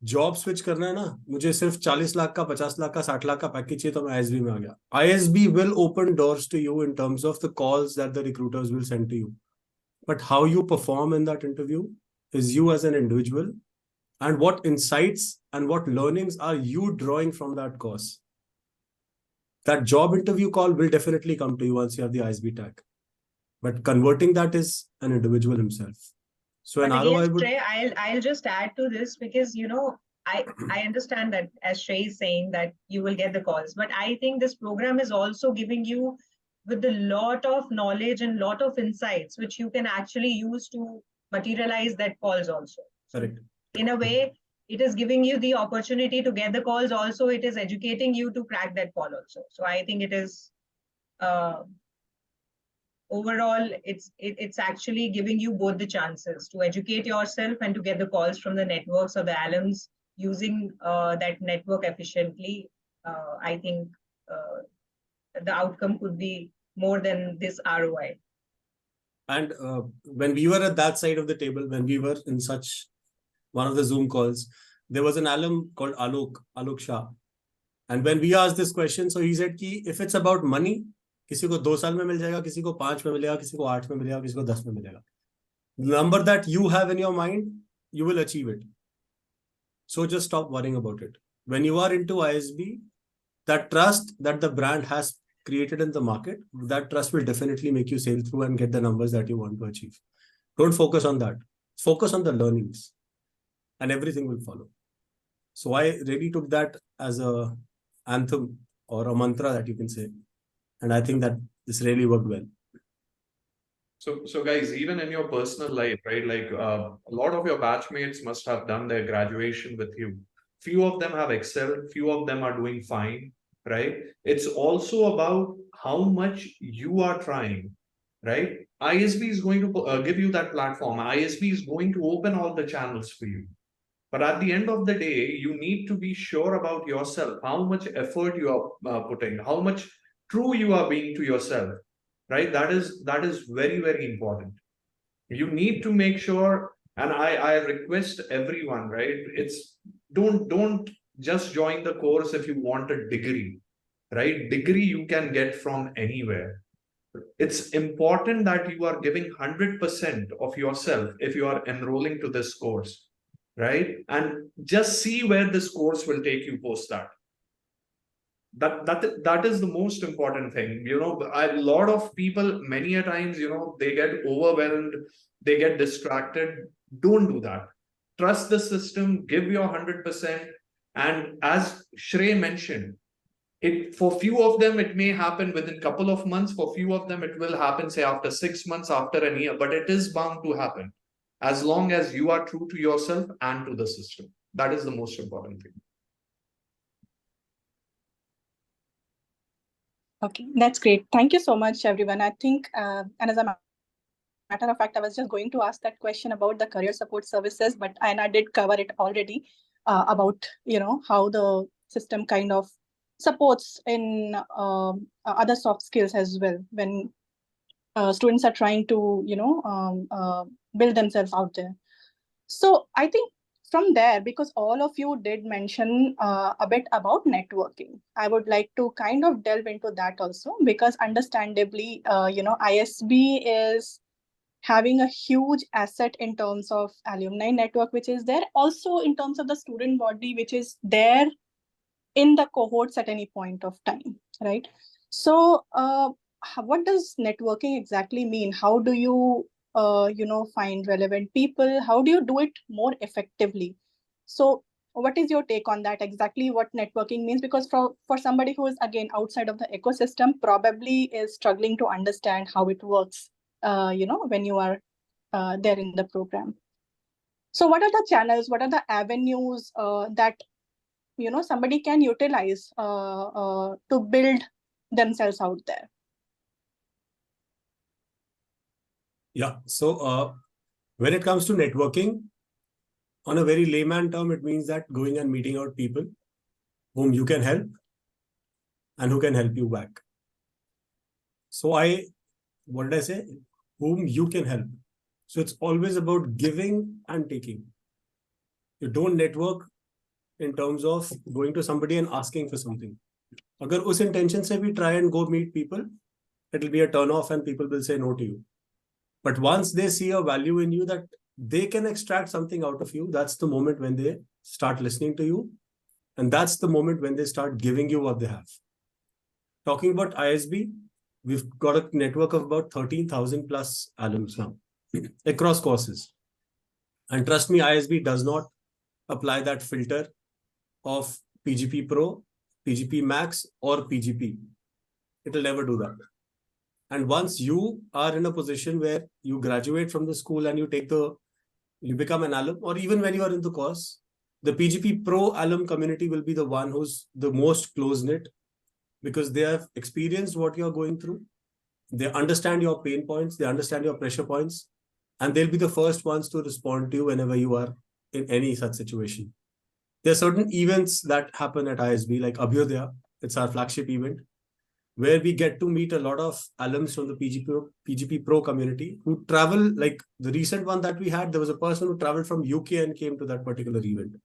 D: job switch करना है ना, मुझे सिर्फ 40 लाख का 50 लाख का 60 लाख का पैकेज चाहिए तो मैं ISB में आ गया. ISB will open doors to you in terms of the calls that the recruiters will send to you. But how you perform in that interview is you as an individual, and what insights and what learnings are you drawing from that course. That job interview call will definitely come to you once you have the ISB tag. But converting that is an individual himself. So an
C: But
D: ROI
C: again,
D: would...
C: Shrey, I'll just add to this because, I understand that as Shrey is saying that you will get the calls, but I think this program is also giving you with a lot of knowledge and lot of insights, which you can actually use to materialize that calls also.
D: Correct.
C: In a way, it is giving you the opportunity to get the calls. Also, it is educating you to crack that call also. So I think it is, overall, it's actually giving you both the chances to educate yourself and to get the calls from the networks or the alums using that network efficiently. I think the outcome could be more than this ROI.
D: And when we were at that side of the table, when we were in such one of the Zoom calls, there was an alum called Alok Shah. And when we asked this question, so he said कि if it's about money, किसी को 2 साल में मिल जाएगा, किसी को 5 में मिलेगा, किसी को 8 में मिलेगा, किसी को 10 में मिलेगा. The number that you have in your mind, you will achieve it. So just stop worrying about it. When you are into ISB, that trust that the brand has created in the market, that trust will definitely make you sail through and get the numbers that you want to achieve. Don't focus on that. Focus on the learnings and everything will follow. So I really took that as a anthem or a mantra that you can say. And I think that this really worked well.
A: So guys, even in your personal life, right? Like a lot of your batchmates must have done their graduation with you. Few of them have excelled, few of them are doing fine, right? It's also about how much you are trying, right? ISB is going to give you that platform. ISB is going to open all the channels for you. But at the end of the day, you need to be sure about yourself, how much effort you are putting, how much true you are being to yourself, right? That is very, very important. You need to make sure, and I request everyone, right? It's don't just join the course if you want a degree, right? Degree you can get from anywhere. It's important that you are giving 100% of yourself if you are enrolling to this course, right? And just see where this course will take you post that. That is the most important thing. A lot of people, many a times, they get overwhelmed, they get distracted. Don't do that. Trust the system, give your 100%. And as Shrey mentioned, it for few of them it may happen within a couple of months, for few of them it will happen say after 6 months, after a year, but it is bound to happen as long as you are true to yourself and to the system. That is the most important thing.
B: Okay, that's great. Thank you so much, everyone. I think, and as a matter of fact, I was just going to ask that question about the career support services, but I did cover it already about how the system kind of supports in other soft skills as well when students are trying to build themselves out there. So I think from there, because all of you did mention a bit about networking, I would like to kind of delve into that also, because understandably, ISB is having a huge asset in terms of alumni network, which is there, also in terms of the student body, which is there in the cohorts at any point of time, right? So what does networking exactly mean? How do you find relevant people? How do you do it more effectively? So what is your take on that, exactly what networking means? Because for somebody who is again outside of the ecosystem, probably is struggling to understand how it works when you are there in the program. So what are the channels, what are the avenues that somebody can utilize to build themselves out there?
D: Yeah. So when it comes to networking, on a very layman term, it means that going and meeting out people whom you can help and who can help you back. So what did I say? Whom you can help. So it's always about giving and taking. You don't network in terms of going to somebody and asking for something. Agar us intention se we try and go meet people, it'll be a turn off and people will say no to you. But once they see a value in you that they can extract something out of you, that's the moment when they start listening to you. And that's the moment when they start giving you what they have. Talking about ISB, we've got a network of about 13,000 plus alums now across courses. And trust me, ISB does not apply that filter of PGPpro, PGP Max, or PGP. It will never do that. And once you are in a position where you graduate from the school and you become an alum, or even when you are in the course, the PGPpro alum community will be the one who's the most close-knit, because they have experienced what you're going through. They understand your pain points, they understand your pressure points, and they'll be the first ones to respond to you whenever you are in any such situation. There are certain events that happen at ISB, like Abhyodaya. It's our flagship event, where we get to meet a lot of alums from the PGPpro community who travel. Like the recent one that we had, there was a person who traveled from UK and came to that particular event.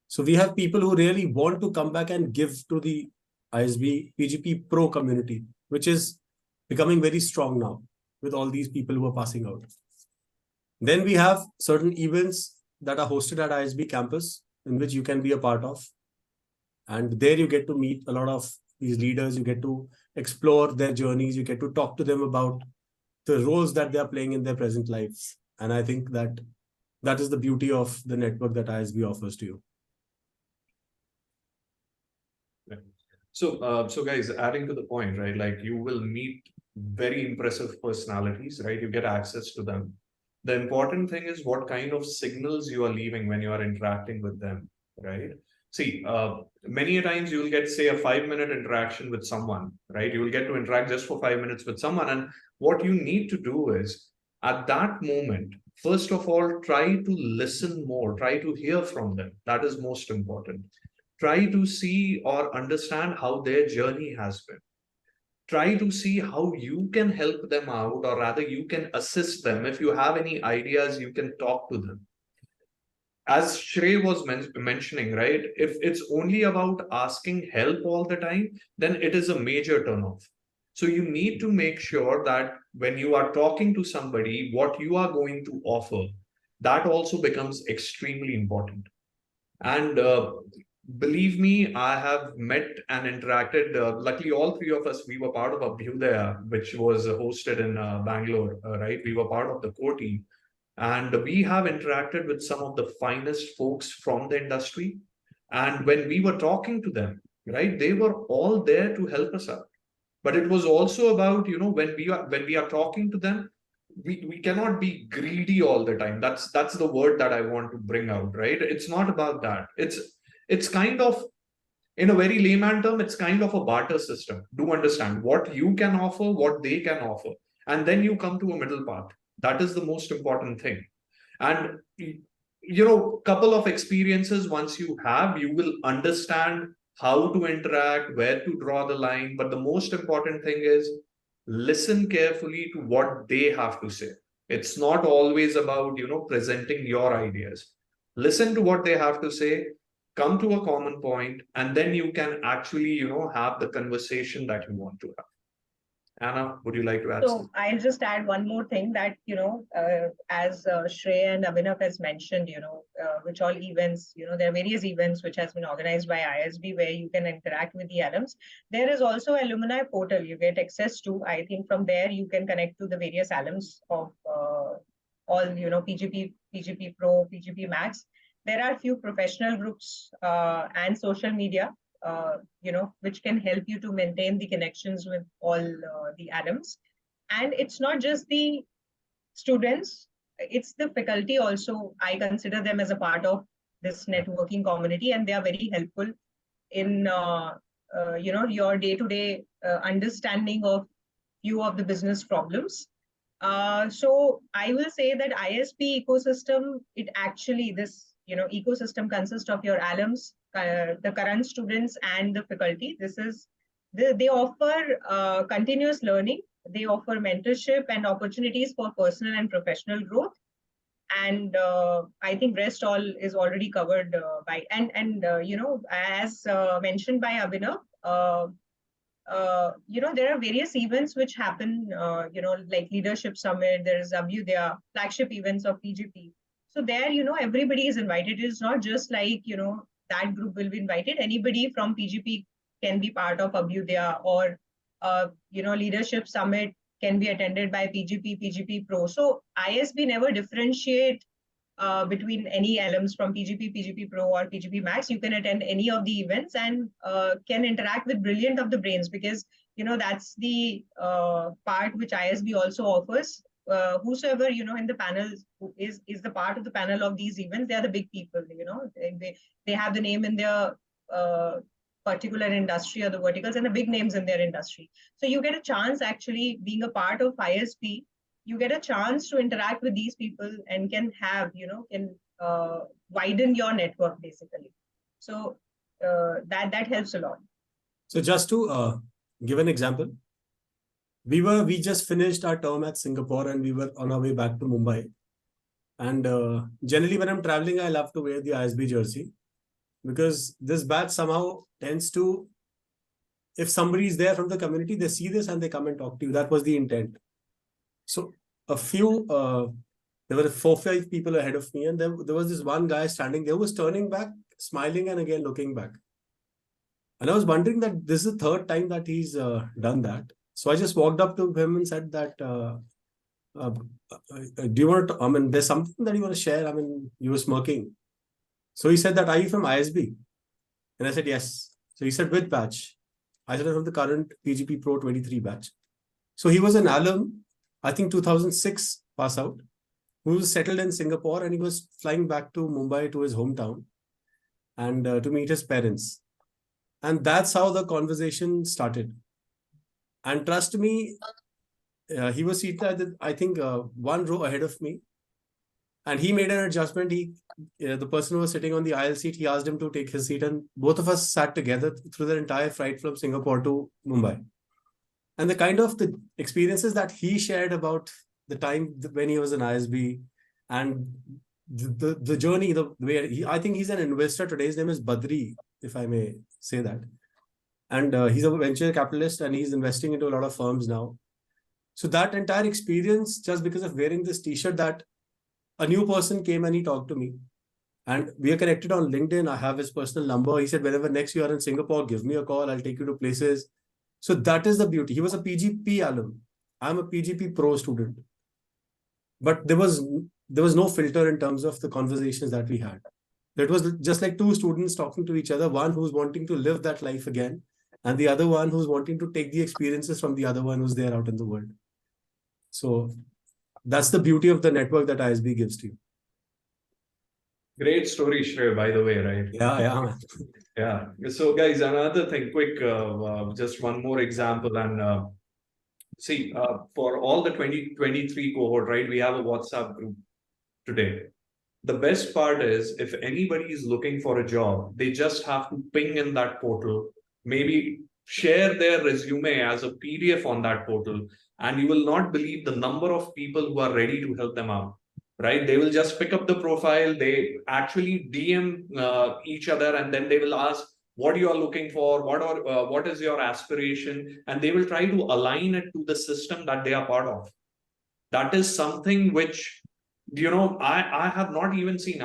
D: So we have people who really want to come back and give to the ISB PGPpro community, which is becoming very strong now with all these people who are passing out. Then we have certain events that are hosted at ISB campus in which you can be a part of. And there you get to meet a lot of these leaders, you get to explore their journeys, you get to talk to them about the roles that they are playing in their present lives. And I think that that is the beauty of the network that ISB offers to you.
A: So guys, adding to the point, right? Like you will meet very impressive personalities, right? You get access to them. The important thing is what kind of signals you are leaving when you are interacting with them, right? See, many a times you will get, say, a 5-minute interaction with someone, right? You will get to interact just for 5 minutes with someone. And what you need to do is, at that moment, first of all, try to listen more, try to hear from them. That is most important. Try to see or understand how their journey has been. Try to see how you can help them out, or rather, you can assist them. If you have any ideas, you can talk to them. As Shrey was mentioning, right? If it's only about asking help all the time, then it is a major turnoff. So you need to make sure that when you are talking to somebody, what you are going to offer, that also becomes extremely important. And believe me, I have met and interacted. Luckily, all three of us, we were part of Abhyudaya, which was hosted in Bangalore, right? We were part of the core team. And we have interacted with some of the finest folks from the industry. And when we were talking to them, right, they were all there to help us out. But it was also about, when we are talking to them, we cannot be greedy all the time. That's the word that I want to bring out, right? It's not about that. It's kind of, in a very layman term, it's kind of a barter system. Do understand what you can offer, what they can offer, and then you come to a middle path. That is the most important thing. And couple of experiences, once you have, you will understand how to interact, where to draw the line. But the most important thing is listen carefully to what they have to say. It's not always about presenting your ideas. Listen to what they have to say, come to a common point, and then you can actually have the conversation that you want to have. Anna, would you like to add
C: So
A: something?
C: I'll just add one more thing that, as Shrey and Abhinav has mentioned, which all events, there are various events which has been organized by ISB where you can interact with the alums. There is also alumni portal you get access to. I think from there you can connect to the various alums of all, PGPpro, PGP Max. There are few professional groups and social media which can help you to maintain the connections with all the alums. And it's not just the students, it's the faculty also. I consider them as a part of this networking community, and they are very helpful in your day-to-day understanding of few of the business problems. So I will say that ISP ecosystem, it actually, this ecosystem consists of your alums, the current students, and the faculty. They offer continuous learning. They offer mentorship and opportunities for personal and professional growth. And I think rest all is already covered by, as mentioned by Abhinav, there are various events which happen, like Leadership Summit, there's Abhyudaya, flagship events of PGP. So there, everybody is invited. It's not just like, that group will be invited. Anybody from PGP can be part of Abhyudaya, or, Leadership Summit can be attended by PGPpro. So ISB never differentiate between any alums from PGPpro or PGP Max. You can attend any of the events and can interact with brilliant of the brains, because that's the part which ISB also offers. Whosoever in the panel is the part of the panel of these events, they are the big people. They have the name in their particular industry or the verticals, and the big names in their industry. So you get a chance, actually being a part of ISB, you get a chance to interact with these people and can have, can widen your network basically. So that helps a lot.
D: So just to give an example, we just finished our term at Singapore and we were on our way back to Mumbai. And generally when I'm traveling, I love to wear the ISB jersey, because this batch somehow tends to, if somebody is there from the community, they see this and they come and talk to you. That was the intent. So there were 4-5 people ahead of me, and there was this one guy standing there who was turning back, smiling, and again looking back. And I was wondering that this is the third time that he's done that. So I just walked up to him and said that, do you want to, I mean, there's something that you want to share? I mean, you were smirking. So he said that, are you from ISB? And I said, yes. So he said, which batch? I said, I'm from the current PGPpro 23 batch. So he was an alum, I think 2006 pass out, who was settled in Singapore, and he was flying back to Mumbai, to his hometown, and to meet his parents. And that's how the conversation started. And trust me, he was seated, I think, one row ahead of me. And he made an adjustment. The person who was sitting on the aisle seat, he asked him to take his seat, and both of us sat together through the entire flight from Singapore to Mumbai. And the kind of the experiences that he shared about the time when he was in ISB, and the journey, the way I think he's an investor today. His name is Badri, if I may say that. And he's a venture capitalist, and he's investing into a lot of firms now. So that entire experience, just because of wearing this t-shirt, that a new person came and he talked to me, and we are connected on LinkedIn. I have his personal number. He said, whenever next you are in Singapore, give me a call. I'll take you to places. So that is the beauty. He was a PGP alum. I'm a PGPpro student. But there was no filter in terms of the conversations that we had. It was just like two students talking to each other, one who's wanting to live that life again, and the other one who's wanting to take the experiences from the other one who's there out in the world. So that's the beauty of the network that ISB gives to you.
A: Great story, Shrey, by the way, right?
D: Yeah.
A: Yeah. So, guys, another thing, quick, just one more example. And see, for all the 2023 cohort, right, we have a WhatsApp group today. The best part is, if anybody is looking for a job, they just have to ping in that portal, maybe share their resume as a PDF on that portal, and you will not believe the number of people who are ready to help them out, right? They will just pick up the profile, they actually DM each other, and then they will ask what you are looking for, what is your aspiration, and they will try to align it to the system that they are part of. That is something which, I have not even seen.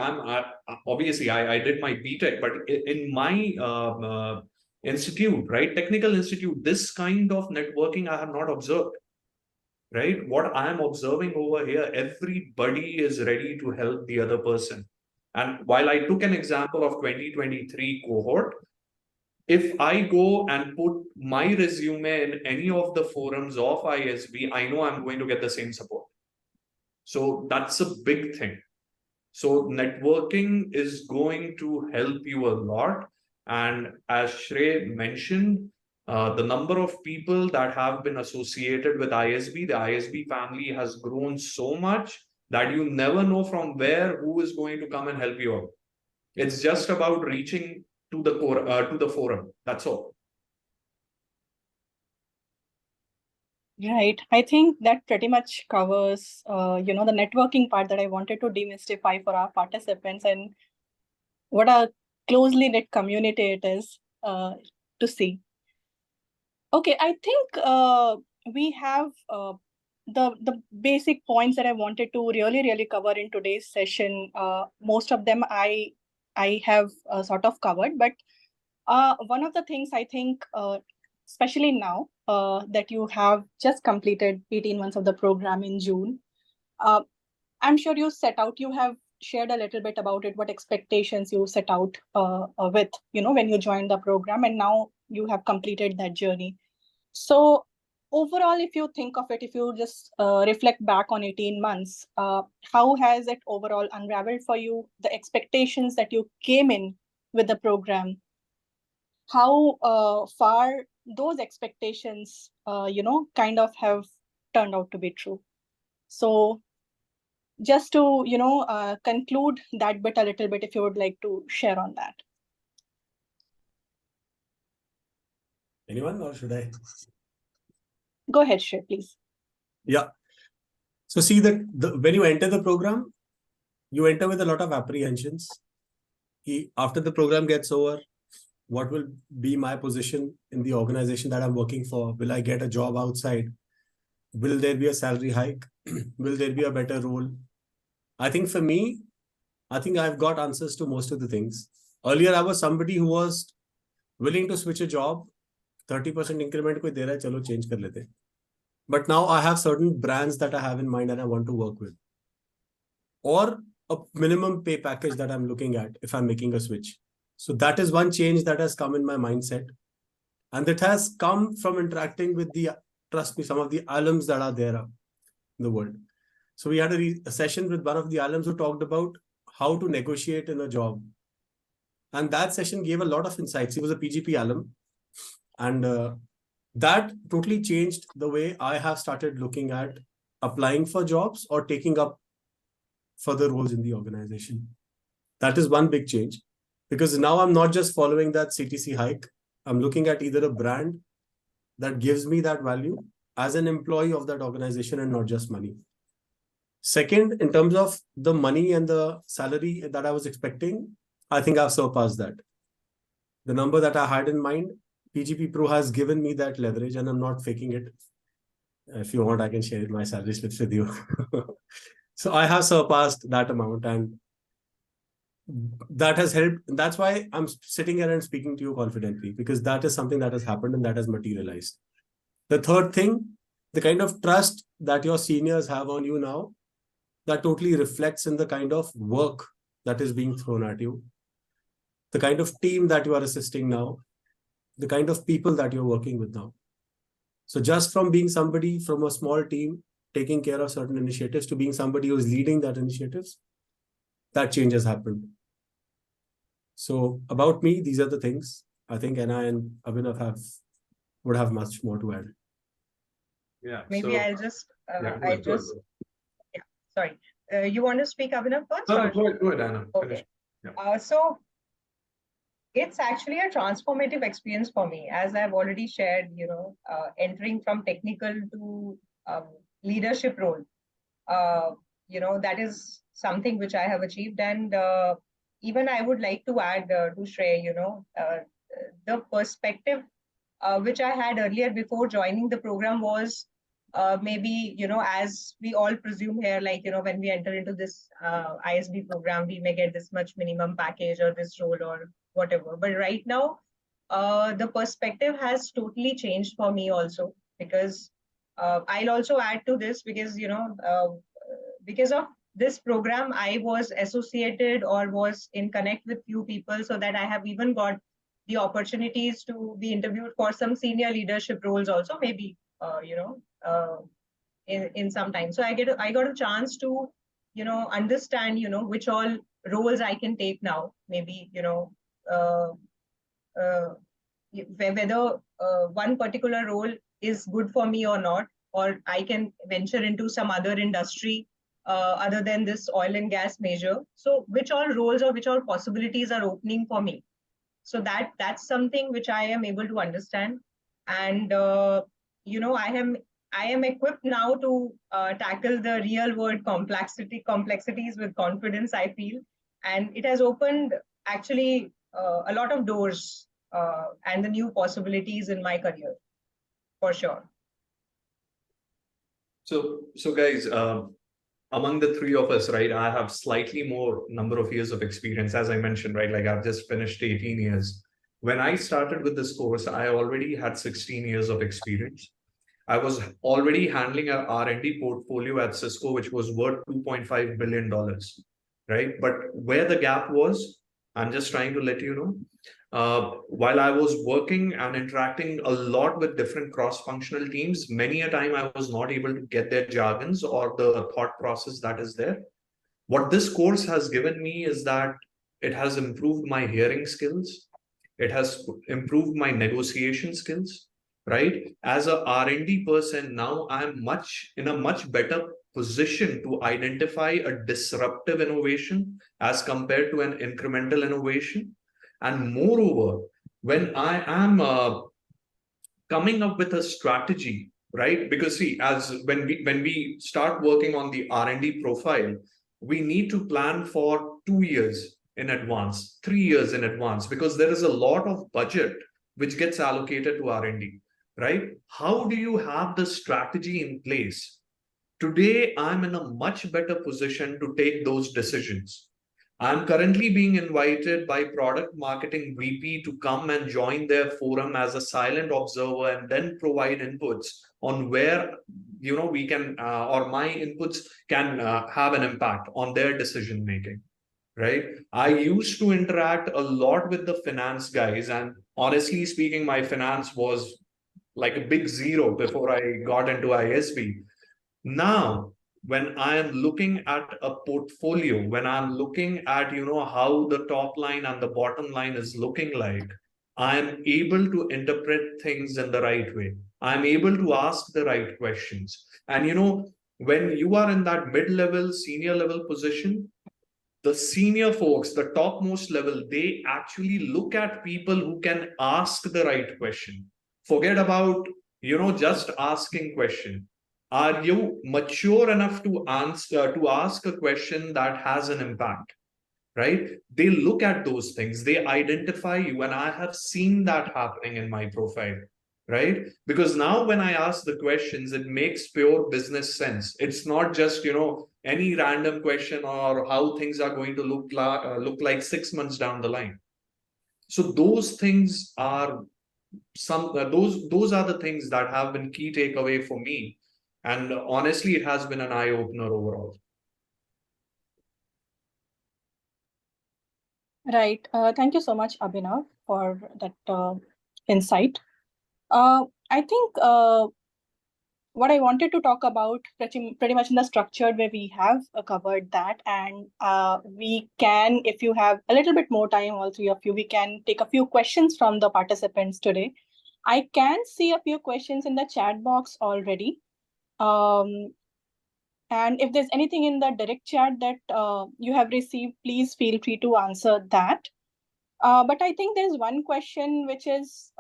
A: Obviously I did my BTech, but in my institute, right, technical institute, this kind of networking I have not observed. Right, what I am observing over here, everybody is ready to help the other person. And while I took an example of 2023 cohort, if I go and put my resume in any of the forums of ISB, I know I'm going to get the same support. So that's a big thing. So networking is going to help you a lot. And as Shrey mentioned, the number of people that have been associated with ISB, the ISB family has grown so much that you never know from where who is going to come and help you out. It's just about reaching to the core, to the forum. That's all.
B: Right. I think that pretty much covers, the networking part that I wanted to demystify for our participants, and what a closely knit community it is to see. Okay, I think we have the basic points that I wanted to really cover in today's session. Most of them I have sort of covered, but one of the things I think, especially now that you have just completed 18 months of the program in June, I'm sure you have shared a little bit about it, what expectations you set out with, when you joined the program, and now you have completed that journey. So overall, if you think of it, if you just reflect back on 18 months, how has it overall unraveled for you? The expectations that you came in with the program, how far those expectations, kind of have turned out to be true. So just to, conclude that bit a little bit, if you would like to share on that.
D: Anyone, or should I?
B: Go ahead, Shrey, please.
D: Yeah. So see that when you enter the program, you enter with a lot of apprehensions. After the program gets over, what will be my position in the organization that I'm working for? Will I get a job outside? Will there be a salary hike? Will there be a better role? I think for me, I've got answers to most of the things. Earlier, I was somebody who was willing to switch a job. 30% increment koi de raha hai, chalo change kar lete. but now I have certain brands that I have in mind and I want to work with, or a minimum pay package that I'm looking at if I'm making a switch. So that is one change that has come in my mindset. And that has come from interacting with trust me, some of the alums that are there in the world. So we had a session with one of the alums who talked about how to negotiate in a job. And that session gave a lot of insights. He was a PGP alum. And that totally changed the way I have started looking at applying for jobs or taking up further roles in the organization. That is one big change, because now I'm not just following that CTC hike. I'm looking at either a brand that gives me that value as an employee of that organization and not just money. Second, in terms of the money and the salary that I was expecting, I think I've surpassed that. The number that I had in mind, PGPpro has given me that leverage and I'm not faking it. If you want, I can share my salary slips with you. So I have surpassed that amount, and that has helped. That's why I'm sitting here and speaking to you confidently, because that is something that has happened and that has materialized. The third thing, the kind of trust that your seniors have on you now, that totally reflects in the kind of work that is being thrown at you, the kind of team that you are assisting now, the kind of people that you're working with now. So just from being somebody from a small team taking care of certain initiatives to being somebody who is leading that initiatives, that change has happened. So about me, these are the things. I think Anna and Abhinav would have much more to add.
A: Yeah.
C: Maybe
A: So,
C: I'll just,
A: yeah,
C: I just, yeah, sorry. You want to speak, Abhinav, first?
A: no,
C: Or?
A: go ahead, Anna. Finish.
C: Okay.
A: Yeah.
C: So it's actually a transformative experience for me, as I've already shared, entering from technical to leadership role. That is something which I have achieved. And even I would like to add to Shrey, the perspective which I had earlier before joining the program was maybe, as we all presume here, like, when we enter into this ISB program, we may get this much minimum package or this role or whatever. But right now, the perspective has totally changed for me also, because I'll also add to this because, because of this program, I was associated or was in connect with few people, so that I have even got the opportunities to be interviewed for some senior leadership roles also, maybe, in some time. So I got a chance to, understand, which all roles I can take now, maybe, uh, uh, whether one particular role is good for me or not, or I can venture into some other industry other than this oil and gas major. So which all roles or which all possibilities are opening for me. So that's something which I am able to understand. And, I am equipped now to tackle the real world complexities with confidence, I feel. And it has opened actually a lot of doors and the new possibilities in my career, for sure.
A: So guys, among the three of us, right, I have slightly more number of years of experience, as I mentioned, right? Like I've just finished 18 years. When I started with this course, I already had 16 years of experience. I was already handling an R&D portfolio at Cisco, which was worth $2.5 billion, right? But where the gap was, I'm just trying to let you know, while I was working and interacting a lot with different cross-functional teams, many a time I was not able to get their jargons or the thought process that is there. What this course has given me is that it has improved my hearing skills. It has improved my negotiation skills, right? As a R&D person, now I'm in a much better position to identify a disruptive innovation as compared to an incremental innovation. And moreover, when I am coming up with a strategy, right? Because see, as when we start working on the R&D profile, we need to plan for 2 years in advance, 3 years in advance, because there is a lot of budget which gets allocated to R&D, right? How do you have the strategy in place? Today, I'm in a much better position to take those decisions. I'm currently being invited by product marketing VP to come and join their forum as a silent observer and then provide inputs on where we can or my inputs can have an impact on their decision making. Right. I used to interact a lot with the finance guys, and honestly speaking, my finance was like a big zero before I got into ISB. Now, when I am looking at a portfolio, when I'm looking at how the top line and the bottom line is looking like, I am able to interpret things in the right way. I'm able to ask the right questions. And when you are in that mid-level, senior level position, the senior folks, the topmost level, they actually look at people who can ask the right question. Forget about, just asking question. Are you mature enough to answer, to ask a question that has an impact? Right? They look at those things, they identify you, and I have seen that happening in my profile. Right? Because now when I ask the questions, it makes pure business sense. It's not just any random question or how things are going to look like 6 months down the line. So those things are those are the things that have been key takeaway for me, and honestly it has been an eye opener overall.
B: Right. Thank you so much, Abhinav, for that insight. I think what I wanted to talk about pretty much in the structured way, we have covered that. And we can, if you have a little bit more time, all three of you, we can take a few questions from the participants today. I can see a few questions in the chat box already. And if there's anything in the direct chat that you have received, please feel free to answer that. But I think there's one question which is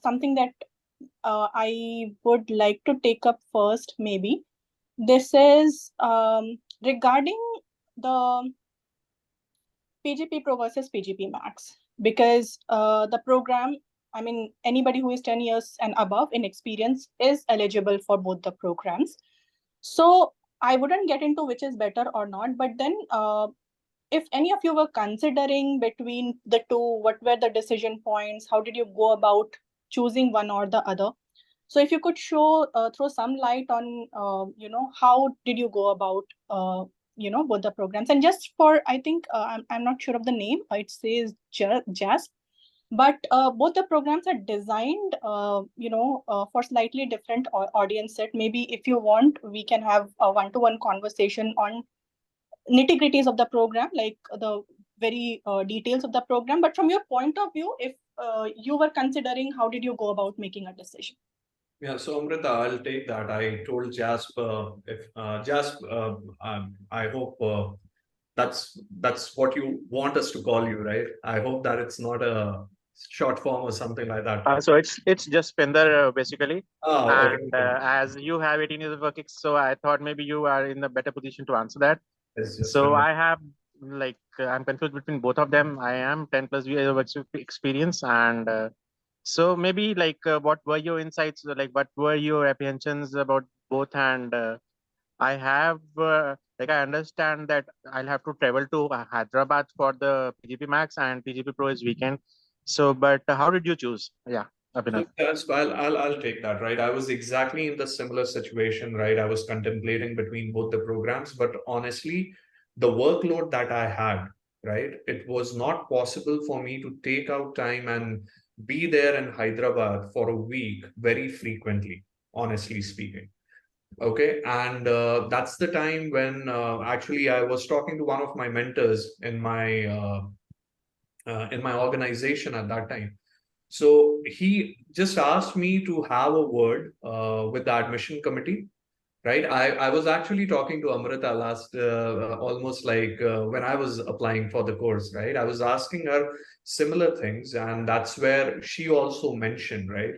B: something that I would like to take up first, maybe. This is regarding the PGPpro versus PGP Max, because the program, I mean, anybody who is 10 years and above in experience is eligible for both the programs. So I wouldn't get into which is better or not, but then if any of you were considering between the two, what were the decision points? How did you go about choosing one or the other? So if you could throw some light on, how did you go about, both the programs? And just for, I think, I'm not sure of the name, it says JASP, but both the programs are designed, for slightly different audience set. Maybe if you want, we can have a one-to-one conversation on nitty-gritties of the program, like the very details of the program. But from your point of view, if you were considering, how did you go about making a decision?
A: Yeah, so Amrita, I'll take that. I told Jasp, if Jasp, I hope that's what you want us to call you, right? I hope that it's not a short form or something like that.
E: So it's just Pinder basically.
A: Oh, okay.
E: And as you have 18 years of work, so I thought maybe you are in a better position to answer that.
A: It's just
E: So I have I'm confused between both of them. I am 10 plus years of experience, and so maybe what were your insights? Like what were your apprehensions about both? And I have I understand that I'll have to travel to Hyderabad for the PGP Max and PGP Pro is weekend. So, but how did you choose? Yeah, Abhinav.
A: So that's I'll take that, right? I was exactly in the similar situation, right? I was contemplating between both the programs, but honestly, the workload that I had, right, it was not possible for me to take out time and be there in Hyderabad for a week very frequently, honestly speaking. Okay, and that's the time when actually I was talking to one of my mentors in my organization at that time. So he just asked me to have a word with the admission committee, right? I was actually talking to Amrita last almost when I was applying for the course, right? I was asking her similar things, and that's where she also mentioned, right?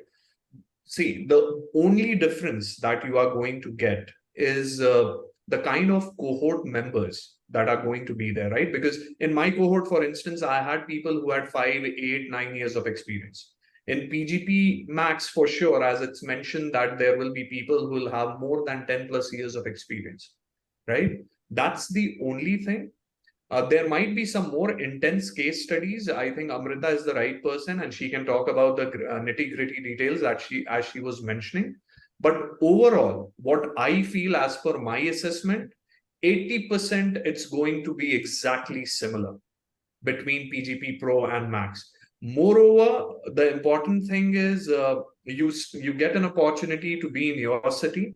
A: See, the only difference that you are going to get is the kind of cohort members that are going to be there, right? Because in my cohort, for instance, I had people who had 5, 8, 9 years of experience. In PGP Max, for sure, as it's mentioned, that there will be people who will have more than 10 plus years of experience, right? That's the only thing. There might be some more intense case studies. I think Amrita is the right person, and she can talk about the nitty-gritty details that as she was mentioning. But overall, what I feel as per my assessment, 80% it's going to be exactly similar between PGPpro and Max. Moreover, the important thing is you get an opportunity to be in your city.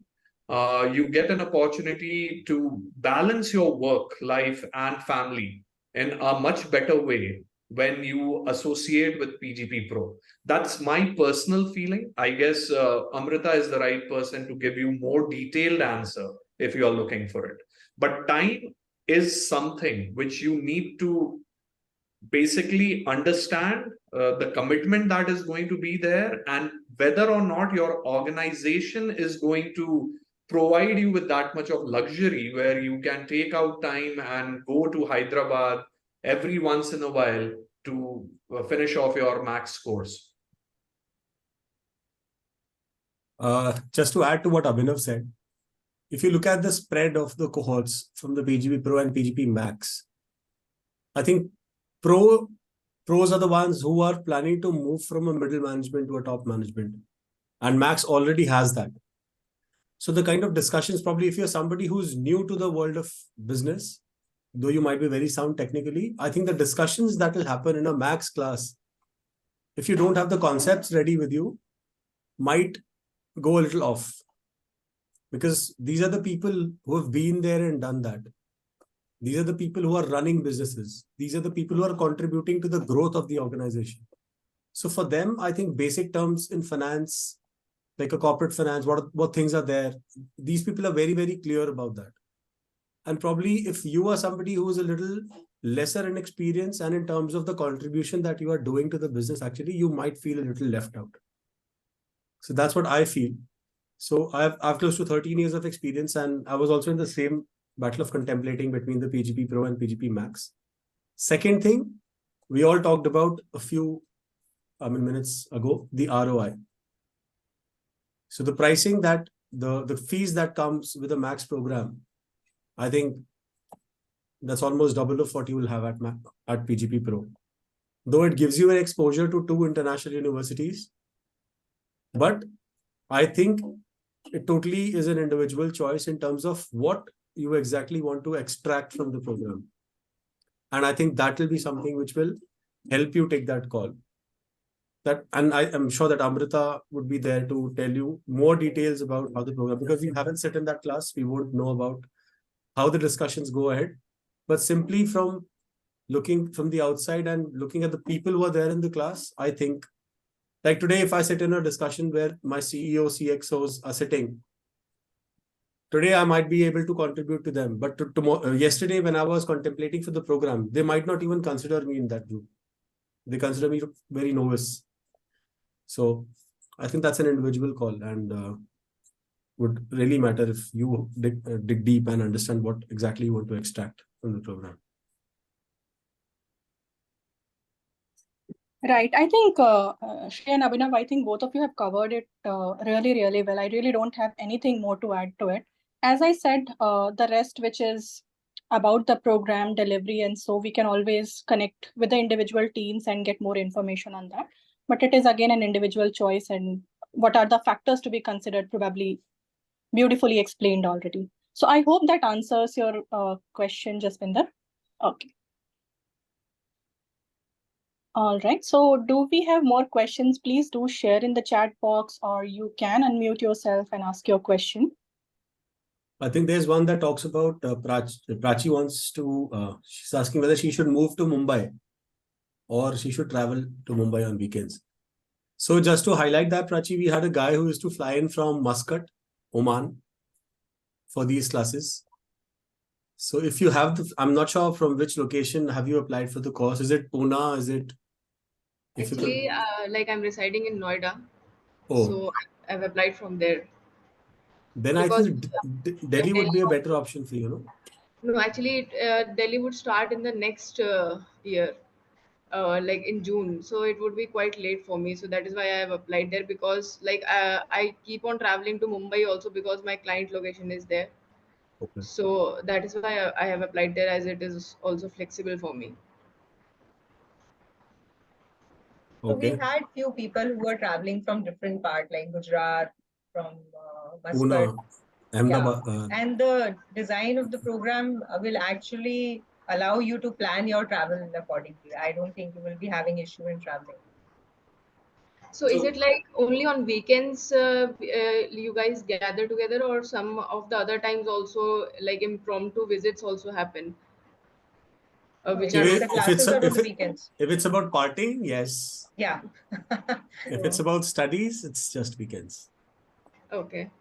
A: You get an opportunity to balance your work life and family in a much better way when you associate with PGPpro. That's my personal feeling. I guess Amrita is the right person to give you more detailed answer if you are looking for it. But time is something which you need to basically understand the commitment that is going to be there, and whether or not your organization is going to provide you with that much of luxury where you can take out time and go to Hyderabad every once in a while to finish off your max course.
D: Just to add to what Abhinav said, if you look at the spread of the cohorts from the PGP Pro and PGP Max, I think pros are the ones who are planning to move from a middle management to a top management. And Max already has that. So the kind of discussions, probably if you're somebody who's new to the world of business, though you might be very sound technically, I think the discussions that will happen in a Max class, if you don't have the concepts ready with you, might go a little off. Because these are the people who have been there and done that. These are the people who are running businesses. These are the people who are contributing to the growth of the organization. So for them, I think basic terms in finance, like a corporate finance, what things are there, these people are very, very clear about that. And probably if you are somebody who is a little lesser in experience and in terms of the contribution that you are doing to the business, actually, you might feel a little left out. So that's what I feel. So I've close to 13 years of experience, and I was also in the same battle of contemplating between the PGP Pro and PGP Max. Second thing, we all talked about a few minutes ago, the ROI. So the pricing that the fees that comes with a Max program, I think that's almost double of what you will have at PGP Pro. Though it gives you an exposure to 2 international universities, but I think it totally is an individual choice in terms of what you exactly want to extract from the program. And I think that will be something which will help you take that call. And I am sure that Amrita would be there to tell you more details about how the program, because we haven't sat in that class, we won't know about how the discussions go ahead. But simply from looking from the outside and looking at the people who are there in the class, I think, like today, if I sit in a discussion where my CEO, CXOs are sitting, today I might be able to contribute to them. But yesterday, when I was contemplating for the program, they might not even consider me in that group. They consider me very novice. So I think that's an individual call, and would really matter if you dig deep and understand what exactly you want to extract from the program.
B: Right. I think, Shreya and Abhinav, I think both of you have covered it really, really well. I really don't have anything more to add to it. As I said, the rest, which is about the program delivery, and so we can always connect with the individual teams and get more information on that. But it is again an individual choice, and what are the factors to be considered, probably beautifully explained already. So I hope that answers your question, Jaspinder. Okay. All right. So do we have more questions? Please do share in the chat box, or you can unmute yourself and ask your question.
D: I think there's one that talks about Prachi wants to, she's asking whether she should move to Mumbai or she should travel to Mumbai on weekends. So just to highlight that, Prachi, we had a guy who used to fly in from Muscat, Oman, for these classes. So if you have I'm not sure from which location have you applied for the course. Is it Pune? Is it?
F: Actually, like I'm residing in Noida,
D: Oh,
F: so I've applied from there.
D: Then
F: Because
D: I think Delhi would be a better option for you, no?
F: no, actually, Delhi would start in the next year, like in June. So it would be quite late for me. So that is why I have applied there, because like I keep on traveling to Mumbai also because my client location is there.
D: Okay.
F: So that is why I have applied there, as it is also flexible for me.
C: So we
D: Okay.
C: had few people who were traveling from different part, like Gujarat, from Muscat.
D: Pune, Ahmedabad.
C: And the design of the program will actually allow you to plan your travel accordingly. I don't think you will be having issue in traveling.
F: So is
A: So
F: it like only on weekends you guys gather together, or some of the other times also, like impromptu visits also happen,
C: No,
F: which
C: it's
F: are
D: If
F: not?
C: the
D: it's
C: classes are on
D: if
C: the weekends.
D: if it's about partying, yes.
C: Yeah.
D: If it's about studies, it's just weekends.
F: Okay.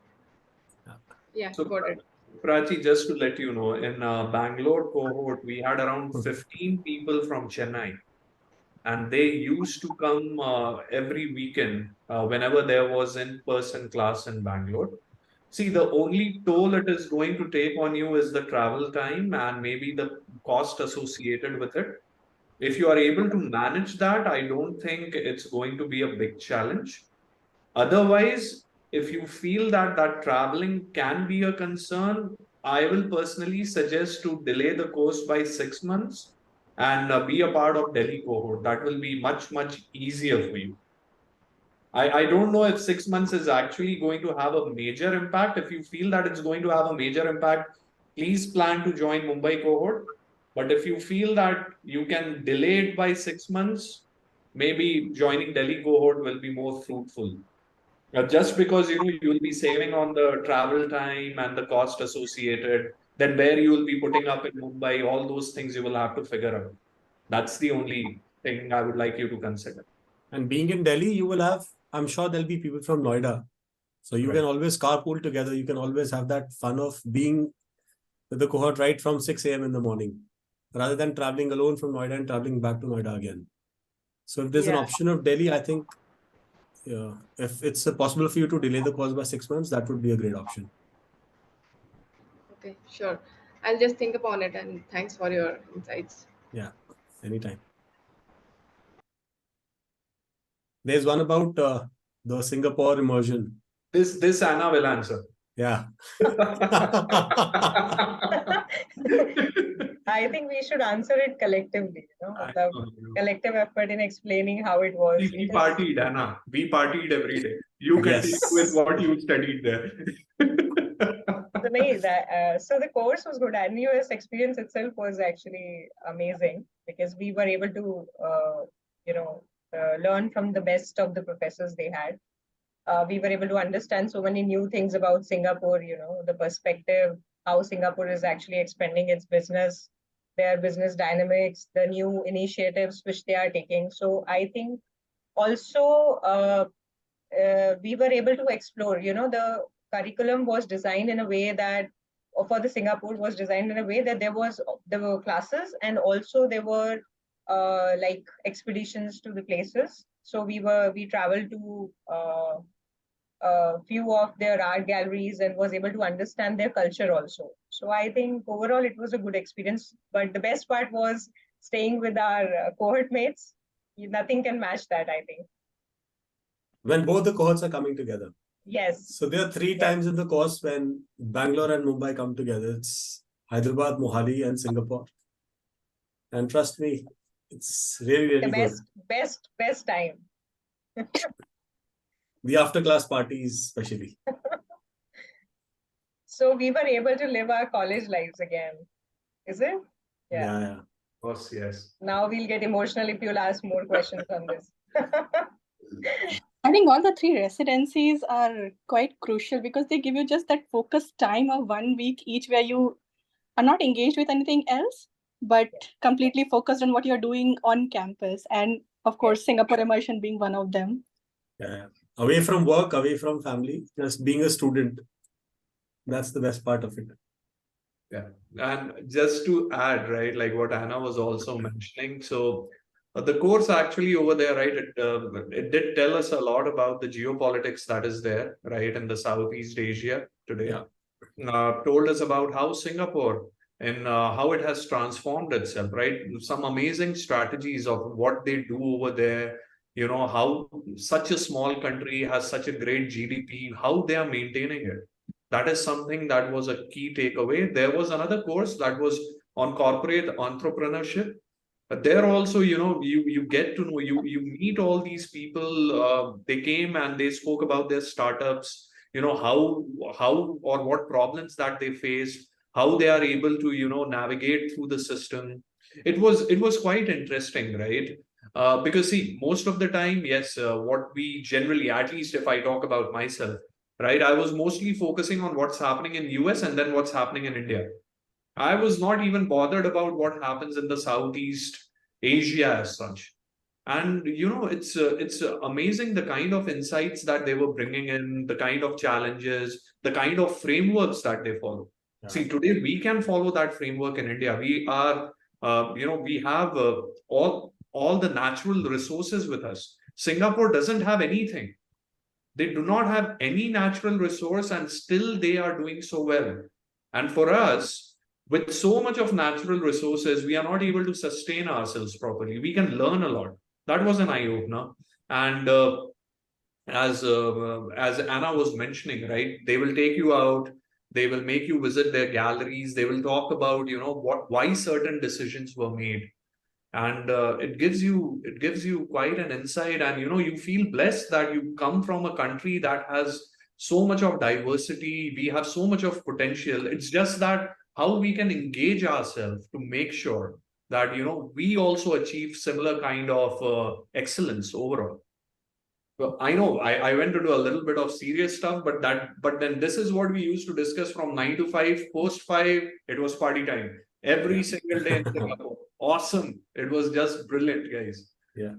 D: Yeah.
F: Yeah,
A: So,
F: got it.
A: Prachi, just to let you know, in Bangalore cohort, we had around 15 people from Chennai, and they used to come every weekend whenever there was in-person class in Bangalore. See, the only toll it is going to take on you is the travel time and maybe the cost associated with it. If you are able to manage that, I don't think it's going to be a big challenge. Otherwise, if you feel that traveling can be a concern, I will personally suggest to delay the course by 6 months and be a part of Delhi cohort. That will be much easier for you. I don't know if 6 months is actually going to have a major impact. If you feel that it's going to have a major impact, please plan to join Mumbai cohort. But if you feel that you can delay it by 6 months, maybe joining Delhi cohort will be more fruitful. Just because you'll be saving on the travel time and the cost associated, then where you will be putting up in Mumbai, all those things you will have to figure out. That's the only thing I would like you to consider.
D: And being in Delhi, you will have, I'm sure there'll be people from Noida. So you
A: Right.
D: can always carpool together. You can always have that fun of being with the cohort right from 6 a.m. in the morning, rather than traveling alone from Noida and traveling back to Noida again. So if there's an
F: Yeah.
D: option of Delhi, I think if it's possible for you to delay the course by 6 months, that would be a great option.
F: Okay, sure. I'll just think upon it, and thanks for your insights.
D: Yeah, anytime. There's one about the Singapore immersion.
A: This Anna will answer.
D: Yeah.
C: I think we should answer it collectively, the collective effort in explaining how it was.
A: We partied, Anna. We partied every day. You continue
D: Yes.
A: with what you studied there.
C: So the course was good. NUS experience itself was actually amazing because we were able to, learn from the best of the professors they had. We were able to understand so many new things about Singapore, the perspective, how Singapore is actually expanding its business, their business dynamics, the new initiatives which they are taking. So I think also we were able to explore, the curriculum was designed in a way that for the Singapore was designed in a way that there were classes and also there were like expeditions to the places. So we traveled to a few of their art galleries and was able to understand their culture also. So I think overall it was a good experience. But the best part was staying with our cohort mates. Nothing can match that, I think.
D: When both the cohorts are coming together.
C: Yes.
D: So there are three times in the course when Bangalore and Mumbai come together. It's Hyderabad, Mohali, and Singapore. And trust me, it's really
C: The
D: good.
C: best time.
D: The after class parties, especially.
C: So we were able to live our college lives again. Is it?
D: Yeah.
A: Of course, yes.
C: Now we'll get emotional if you'll ask more questions on this.
B: I think all the three residencies are quite crucial because they give you just that focused time of 1 week each where you are not engaged with anything else, but completely focused on what you're doing on campus. And of course, Singapore immersion being one of them.
D: Yeah. Away from work, away from family, just being a student. That's the best part of it.
A: Yeah. And just to add, right, like what Anna was also mentioning. So the course actually over there, right, it did tell us a lot about the geopolitics that is there, right, in the Southeast Asia today.
D: Yeah.
A: Told us about how Singapore and how it has transformed itself, right? Some amazing strategies of what they do over there, how such a small country has such a great GDP, how they are maintaining it. That is something that was a key takeaway. There was another course that was on corporate entrepreneurship. But there also, you get to know, you meet all these people. They came and they spoke about their startups, how or what problems that they face, how they are able to, navigate through the system. It was quite interesting, right? Because see, most of the time, yes, what we generally, at least if I talk about myself, right, I was mostly focusing on what's happening in US and then what's happening in India. I was not even bothered about what happens in the Southeast Asia as such. And it's amazing the kind of insights that they were bringing in, the kind of challenges, the kind of frameworks that they follow.
D: Yeah.
A: See, today we can follow that framework in India. We are, we have all the natural resources with us. Singapore doesn't have anything. They do not have any natural resource, and still they are doing so well. And for us, with so much of natural resources, we are not able to sustain ourselves properly. We can learn a lot. That was an eye opener. And as Anna was mentioning, right, they will take you out. They will make you visit their galleries. They will talk about why certain decisions were made, and it gives you quite an insight. And you feel blessed that you come from a country that has so much of diversity. We have so much of potential. It's just that how we can engage ourselves to make sure that we also achieve similar kind of excellence overall. Well, I know I went to do a little bit of serious stuff, but then this is what we used to discuss from 9 to 5. Post 5, it was party time every
D: Yeah.
A: single day in Singapore. Awesome! It was just brilliant, guys.
D: Yeah.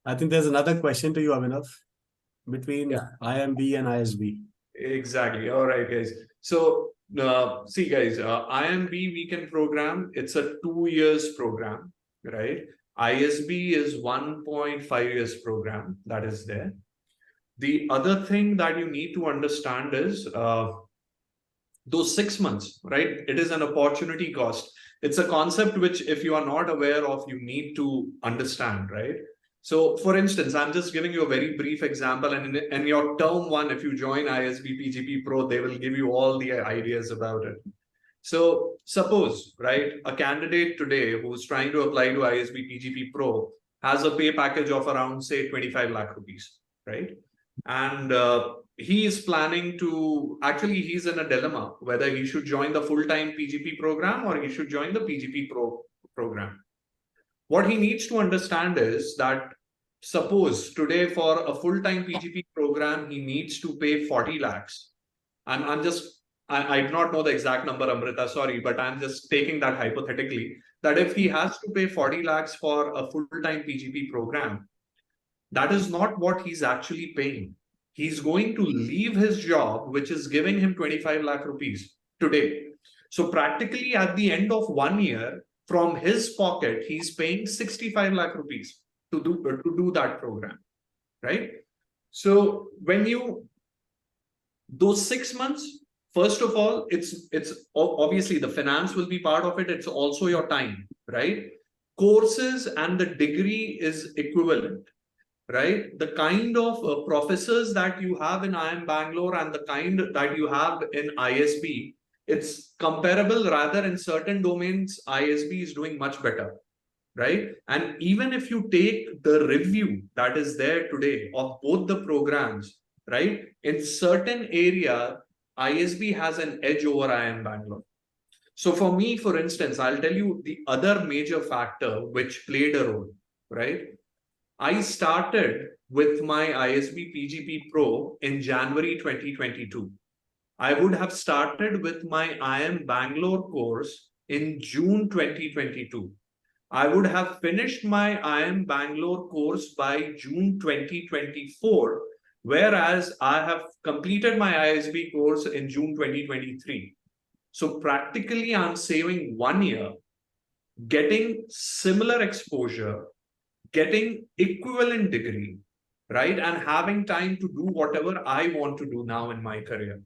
D: I think there's another question to you, Abhinav, between IMB and ISB.
A: Exactly. All right, guys. So, see, guys, IMB weekend program, it's a 2 years program, right? ISB is 1.5 years program that is there. The other thing that you need to understand is those 6 months, right? It is an opportunity cost. It's a concept which, if you are not aware of, you need to understand, right? So, for instance, I'm just giving you a very brief example. And in your term 1, if you join ISB PGPpro, they will give you all the ideas about it. So, suppose, right, a candidate today who's trying to apply to ISB PGPpro has a pay package of around, say, 25 lakh rupees, right? And he is planning to, actually, he's in a dilemma whether he should join the full-time PGP program or he should join the PGPpro program. What he needs to understand is that, suppose today for a full-time PGP program, he needs to pay 40 lakhs. I do not know the exact number, Amrita, sorry, but I'm just taking that hypothetically, that if he has to pay 40 lakhs for a full-time PGP program, that is not what he's actually paying. He's going to leave his job, which is giving him 25 lakh rupees today. So practically at the end of 1 year, from his pocket, he's paying 65 lakh rupees to do that program, right? So when those 6 months, first of all, it's obviously the finance will be part of it. It's also your time, right? Courses and the degree is equivalent, right? The kind of professors that you have in IIM Bangalore and the kind that you have in ISB, it's comparable. Rather, in certain domains, ISB is doing much better, right? And even if you take the review that is there today of both the programs, right? In certain area, ISB has an edge over IIM Bangalore. So for me, for instance, I'll tell you the other major factor which played a role, right? I started with my ISB PGPpro in January 2022. I would have started with my IIM Bangalore course in June 2022. I would have finished my IIM Bangalore course by June 2024, whereas I have completed my ISB course in June 2023. So practically, I'm saving 1 year, getting similar exposure, getting equivalent degree, right? And having time to do whatever I want to do now in my career.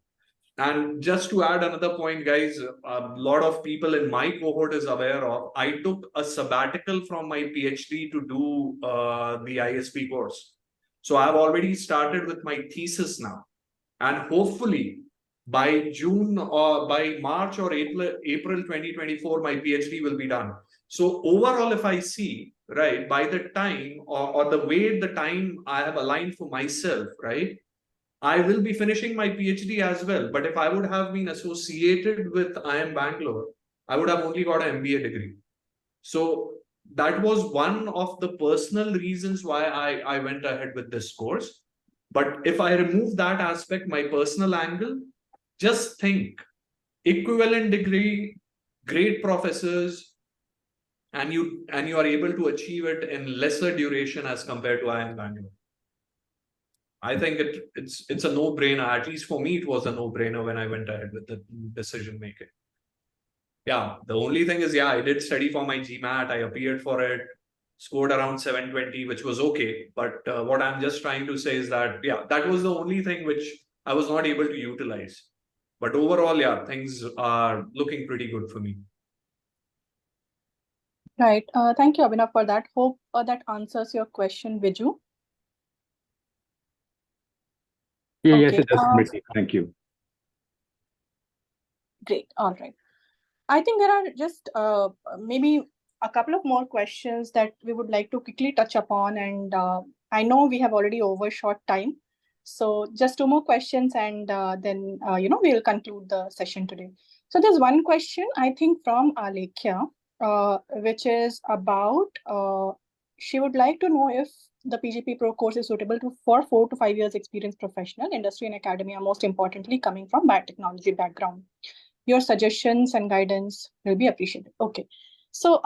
A: And just to add another point, guys, a lot of people in my cohort is aware of, I took a sabbatical from my PhD to do the ISB course. So I've already started with my thesis now. And hopefully by June or by March or April 2024, my PhD will be done. So overall, if I see, right, by the time or the way the time I have aligned for myself, right, I will be finishing my PhD as well. But if I would have been associated with IIM Bangalore, I would have only got an MBA degree. So that was one of the personal reasons why I went ahead with this course. But if I remove that aspect, my personal angle, just think equivalent degree, great professors, and you are able to achieve it in lesser duration as compared to IIM Bangalore. I think it's a no-brainer. At least for me, it was a no-brainer when I went ahead with the decision making. Yeah, the only thing is, yeah, I did study for my GMAT. I appeared for it, scored around 720, which was okay. But what I'm just trying to say is that, yeah, that was the only thing which I was not able to utilize. But overall, yeah, things are looking pretty good for me.
B: Right. Thank you, Abhinav, for that. Hope that answers your question, Viju.
G: Yeah, yes,
B: Okay.
G: it does, Smriti. Thank you.
B: Great. All right. I think there are just maybe a couple of more questions that we would like to quickly touch upon. And I know we have already overshot time. So just two more questions and then, we'll conclude the session today. So there's one question, I think, from Alekhya, which is about, she would like to know if the PGPpro course is suitable for 4 to 5 years experience professional, industry and academia, most importantly, coming from biotechnology background. Your suggestions and guidance will be appreciated. Okay. So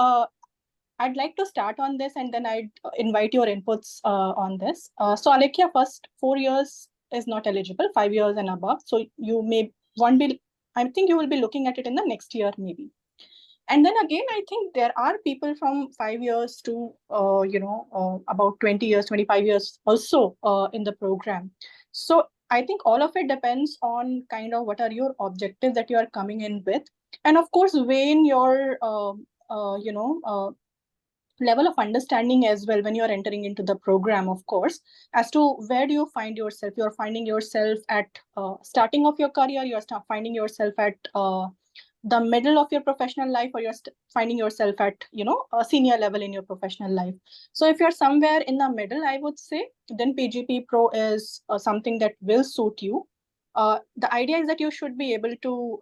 B: I'd like to start on this and then I'd invite your inputs on this. So Alekhya, first 4 years is not eligible, 5 years and above. So you I think you will be looking at it in the next year maybe. And then again, I think there are people from 5 years to, about 20 years, 25 years also in the program. So I think all of it depends on kind of what are your objectives that you are coming in with. And of course, weighing your, level of understanding as well when you're entering into the program, of course, as to where do you find yourself. You're finding yourself at starting of your career, you're finding yourself at the middle of your professional life, or you're finding yourself at a senior level in your professional life. So if you're somewhere in the middle, I would say, then PGPpro is something that will suit you. The idea is that you should be able to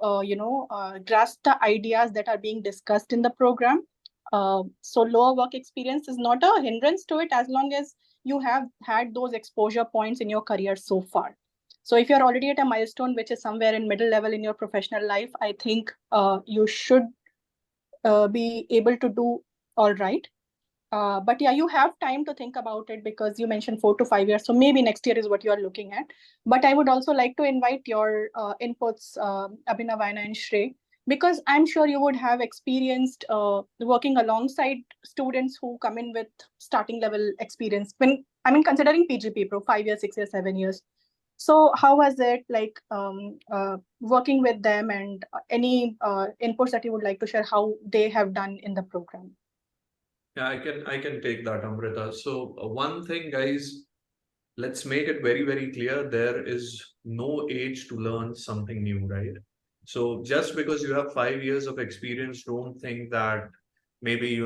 B: grasp the ideas that are being discussed in the program. So lower work experience is not a hindrance to it, as long as you have had those exposure points in your career so far. So if you're already at a milestone, which is somewhere in middle level in your professional life, I think you should be able to do all right. But yeah, you have time to think about it, because you mentioned 4 to 5 years. So maybe next year is what you are looking at. But I would also like to invite your inputs, Abhinav, Aina, and Shrey, because I'm sure you would have experienced working alongside students who come in with starting level experience. Considering PGPpro, 5 years, 6 years, 7 years. So how was it like working with them, and any inputs that you would like to share how they have done in the program?
A: Yeah, I can take that, Amrita. So one thing, guys, let's make it very, very clear. There is no age to learn something new, right? So just because you have 5 years of experience, don't think that maybe, you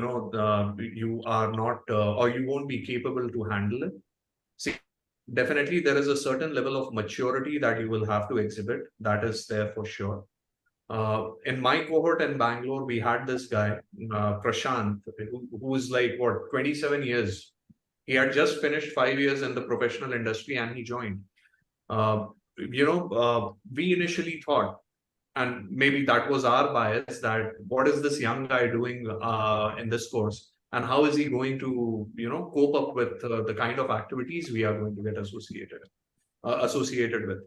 A: are not or you won't be capable to handle it. See, definitely there is a certain level of maturity that you will have to exhibit. That is there for sure. In my cohort in Bangalore, we had this guy, Prashant, who is like, what, 27 years. He had just finished 5 years in the professional industry and he joined. We initially thought, and maybe that was our bias, that what is this young guy doing in this course? And how is he going to, cope up with the kind of activities we are going to get associated with?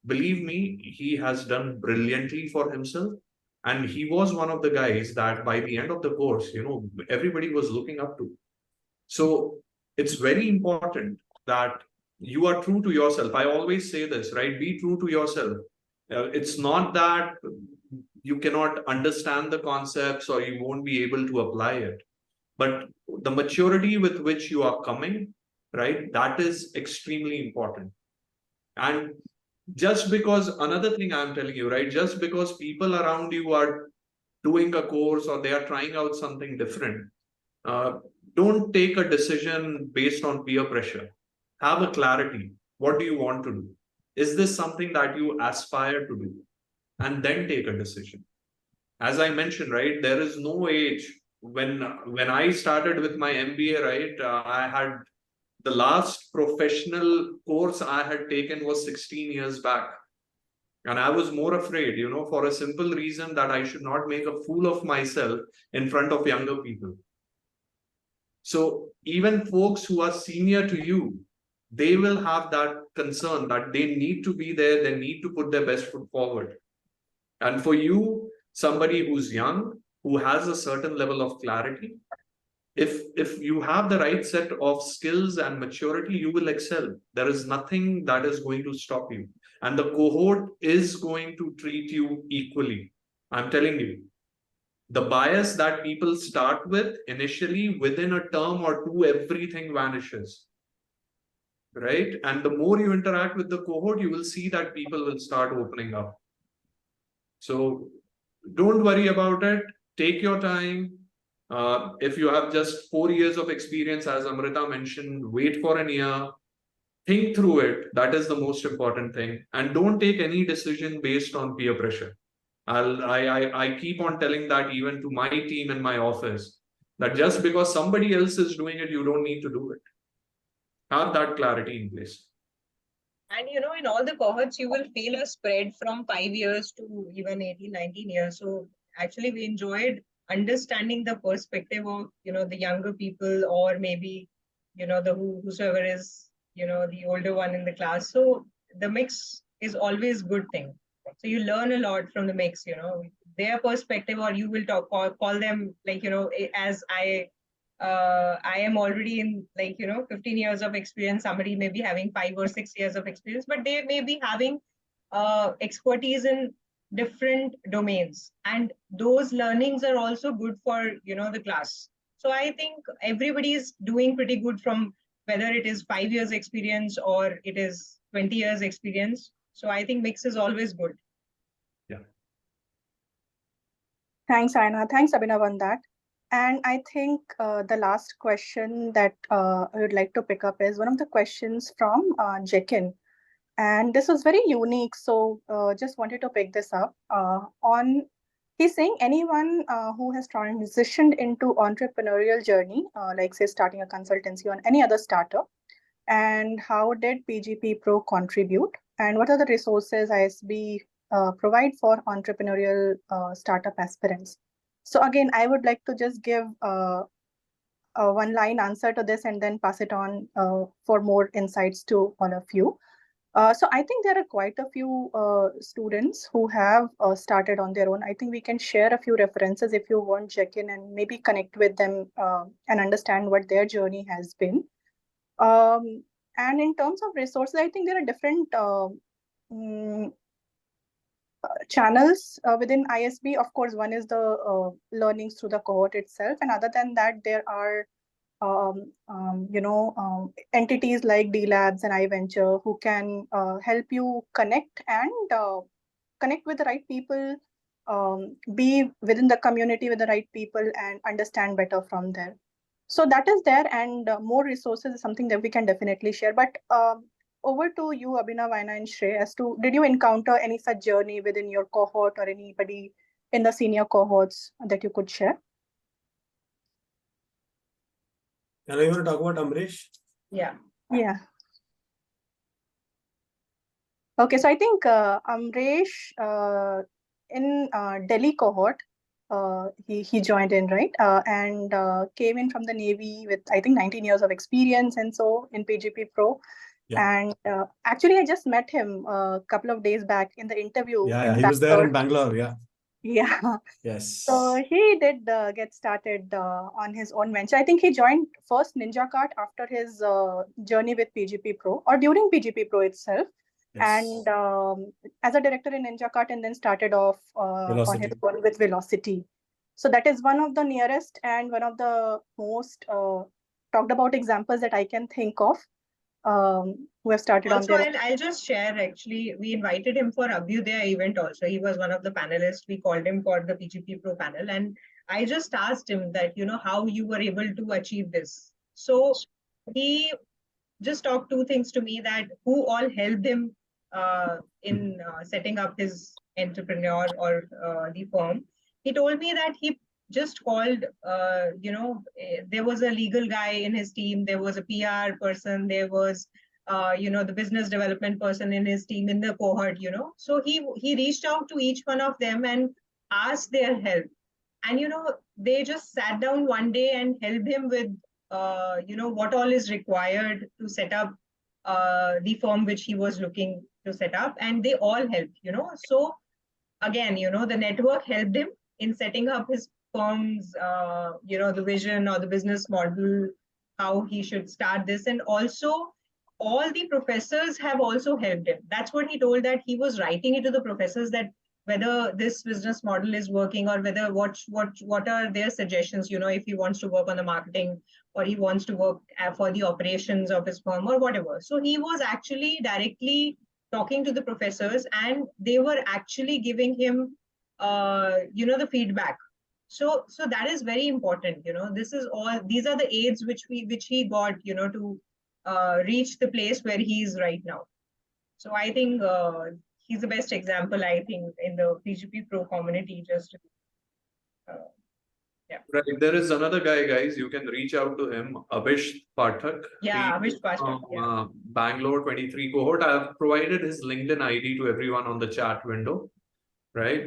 A: Believe me, he has done brilliantly for himself. And he was one of the guys that by the end of the course, everybody was looking up to. So it's very important that you are true to yourself. I always say this, right? Be true to yourself. It's not that you cannot understand the concepts or you won't be able to apply it, but the maturity with which you are coming, right? That is extremely important. And just because another thing I'm telling you, right? Just because people around you are doing a course or they are trying out something different, uh, don't take a decision based on peer pressure. Have a clarity. What do you want to do? Is this something that you aspire to do? And then take a decision. As I mentioned, right, there is no age. When I started with my MBA, right, I had the last professional course I had taken was 16 years back. And I was more afraid, for a simple reason that I should not make a fool of myself in front of younger people. So even folks who are senior to you, they will have that concern that they need to be there, they need to put their best foot forward. And for you, somebody who's young, who has a certain level of clarity, if you have the right set of skills and maturity, you will excel. There is nothing that is going to stop you. And the cohort is going to treat you equally. I'm telling you, the bias that people start with initially, within a term or two, everything vanishes. Right? And the more you interact with the cohort, you will see that people will start opening up. So don't worry about it. Take your time. If you have just 4 years of experience, as Amrita mentioned, wait for an year. Think through it. That is the most important thing. And don't take any decision based on peer pressure. I keep on telling that even to my team in my office, that just because somebody else is doing it, you don't need to do it. Have that clarity in place.
C: And in all the cohorts, you will feel a spread from 5 years to even 18, 19 years. So actually, we enjoyed understanding the perspective of, the younger people, or maybe, whosoever is, the older one in the class. So the mix is always good thing. So you learn a lot from the mix, their perspective, or you will call them like, as I am already in 15 years of experience. Somebody may be having 5 or 6 years of experience, but they may be having expertise in different domains. And those learnings are also good for, the class. So I think everybody is doing pretty good, from whether it is 5 years experience or it is 20 years experience. So I think mix is always good.
A: Yeah.
B: Thanks, Aina. Thanks, Abhinav, on that. And I think the last question that I would like to pick up is one of the questions from Jekin. And this was very unique. So just wanted to pick this up. He's saying anyone who has transitioned into entrepreneurial journey, like say starting a consultancy on any other startup, and how did PGPpro contribute? And what are the resources ISB provide for entrepreneurial startup aspirants? So again, I would like to just give a one-line answer to this and then pass it on for more insights to all of you. So I think there are quite a few students who have started on their own. I think we can share a few references if you want, check in and maybe connect with them and understand what their journey has been. And in terms of resources, I think there are different channels within ISB. Of course, one is the learnings through the cohort itself. And other than that, there are entities like D Labs and iVenture who can help you connect and connect with the right people, be within the community with the right people and understand better from there. So that is there, and more resources is something that we can definitely share. But over to you, Abhinav, Aina, and Shrey, as to did you encounter any such journey within your cohort or anybody in the senior cohorts that you could share?
D: Can I want to talk about Amrish?
C: Yeah.
B: Yeah. Okay, so I think Amresh in Delhi cohort, he joined in, right? And came in from the Navy with, I think, 19 years of experience and so in PGPpro.
D: Yeah.
B: And actually, I just met him a couple of days back in the interview.
D: Yeah,
B: in
D: he was there in
B: Bangalore.
D: Bangalore. Yeah.
B: Yeah.
D: Yes.
B: So he did get started on his own venture. I think he joined first Ninja Kart after his journey with PGPpro or during PGPpro itself.
D: Yes.
B: And as a director in Ninja Kart, and then started off on his own with Velocity. So that is one of the nearest and one of the most talked about examples that I can think of. who have started on
C: Also,
B: their
C: I'll just share, actually, we invited him for Abhyudaya event also. He was one of the panelists. We called him for the PGPpro panel. And I just asked him that, how you were able to achieve this. So he just talked two things to me, that who all helped him in setting up his entrepreneur or the firm. He told me that he just called, there was a legal guy in his team, there was a PR person, there was, the business development person in his team in the cohort, So he reached out to each one of them and asked their help. And, they just sat down one day and helped him with what all is required to set up the firm which he was looking to set up, and they all helped, So again, the network helped him in setting up his firm's, the vision or the business model, how he should start this. And also, all the professors have also helped him. That's what he told, that he was writing it to the professors, that whether this business model is working, or whether what are their suggestions, if he wants to work on the marketing, or he wants to work for the operations of his firm, or whatever. So he was actually directly talking to the professors, and they were actually giving him the feedback. So that is very important. These are the aids which he got, to reach the place where he is right now. So I think he's the best example, I think, in the PGPpro community. Just
A: Right. There is another guy, guys. You can reach out to him, Abish Pathak.
C: Yeah,
A: He is
C: Abish Pathak,
A: from Bangalore 23 cohort. I have provided his LinkedIn ID to everyone on the chat window. Right.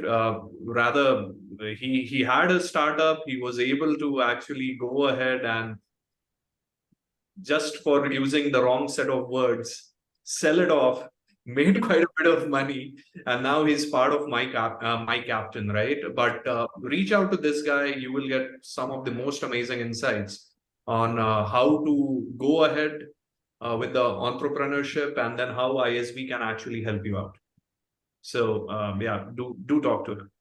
A: Rather, he had a startup. He was able to actually go ahead and, just for using the wrong set of words, sell it off, made quite a bit of money, and now he's part of my captain, right? But reach out to this guy. You will get some of the most amazing insights on how to go ahead with the entrepreneurship, and then how ISB can actually help you out. So yeah, do talk to him.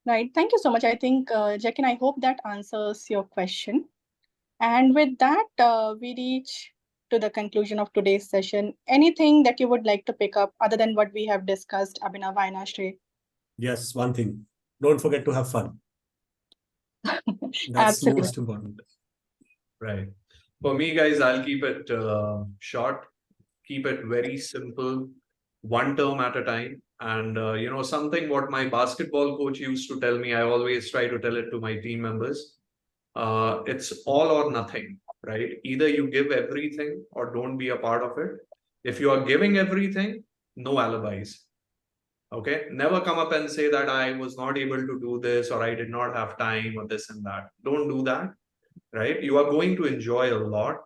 B: Right. Thank you so much. I think, Jackie, I hope that answers your question. And with that, we reach to the conclusion of today's session. Anything that you would like to pick up other than what we have discussed, Abhinav and Ashrey?
D: Yes, one thing. Don't forget to have fun. That's
B: Absolutely.
D: most important.
A: Right. For me, guys, I'll keep it short, keep it very simple, one term at a time. And, something what my basketball coach used to tell me, I always try to tell it to my team members. It's all or nothing, right? Either you give everything or don't be a part of it. If you are giving everything, no alibis. Okay. Never come up and say that I was not able to do this, or I did not have time, or this and that. Don't do that. Right. You are going to enjoy a lot.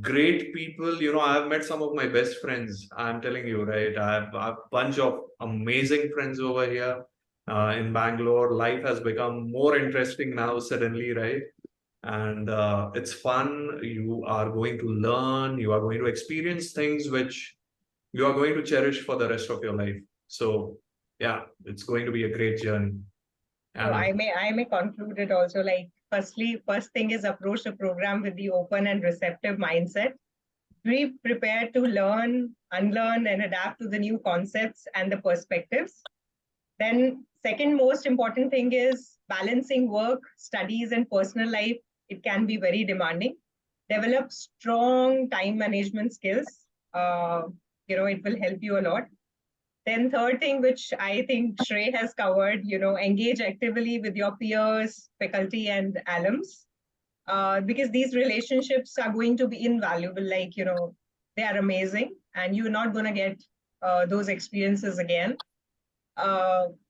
A: Great people. I've met some of my best friends. I'm telling you, right? I have a bunch of amazing friends over here in Bangalore. Life has become more interesting now, suddenly, right? And it's fun. You are going to learn. You are going to experience things which you are going to cherish for the rest of your life. So yeah, it's going to be a great journey.
C: So I may conclude it also, like, first thing is approach the program with the open and receptive mindset. Be prepared to learn, unlearn, and adapt to the new concepts and the perspectives. Then second most important thing is balancing work, studies, and personal life. It can be very demanding. Develop strong time management skills. It will help you a lot. Then third thing, which I think Shrey has covered, engage actively with your peers, faculty, and alums, because these relationships are going to be invaluable. Like, they are amazing, and you're not going to get those experiences again.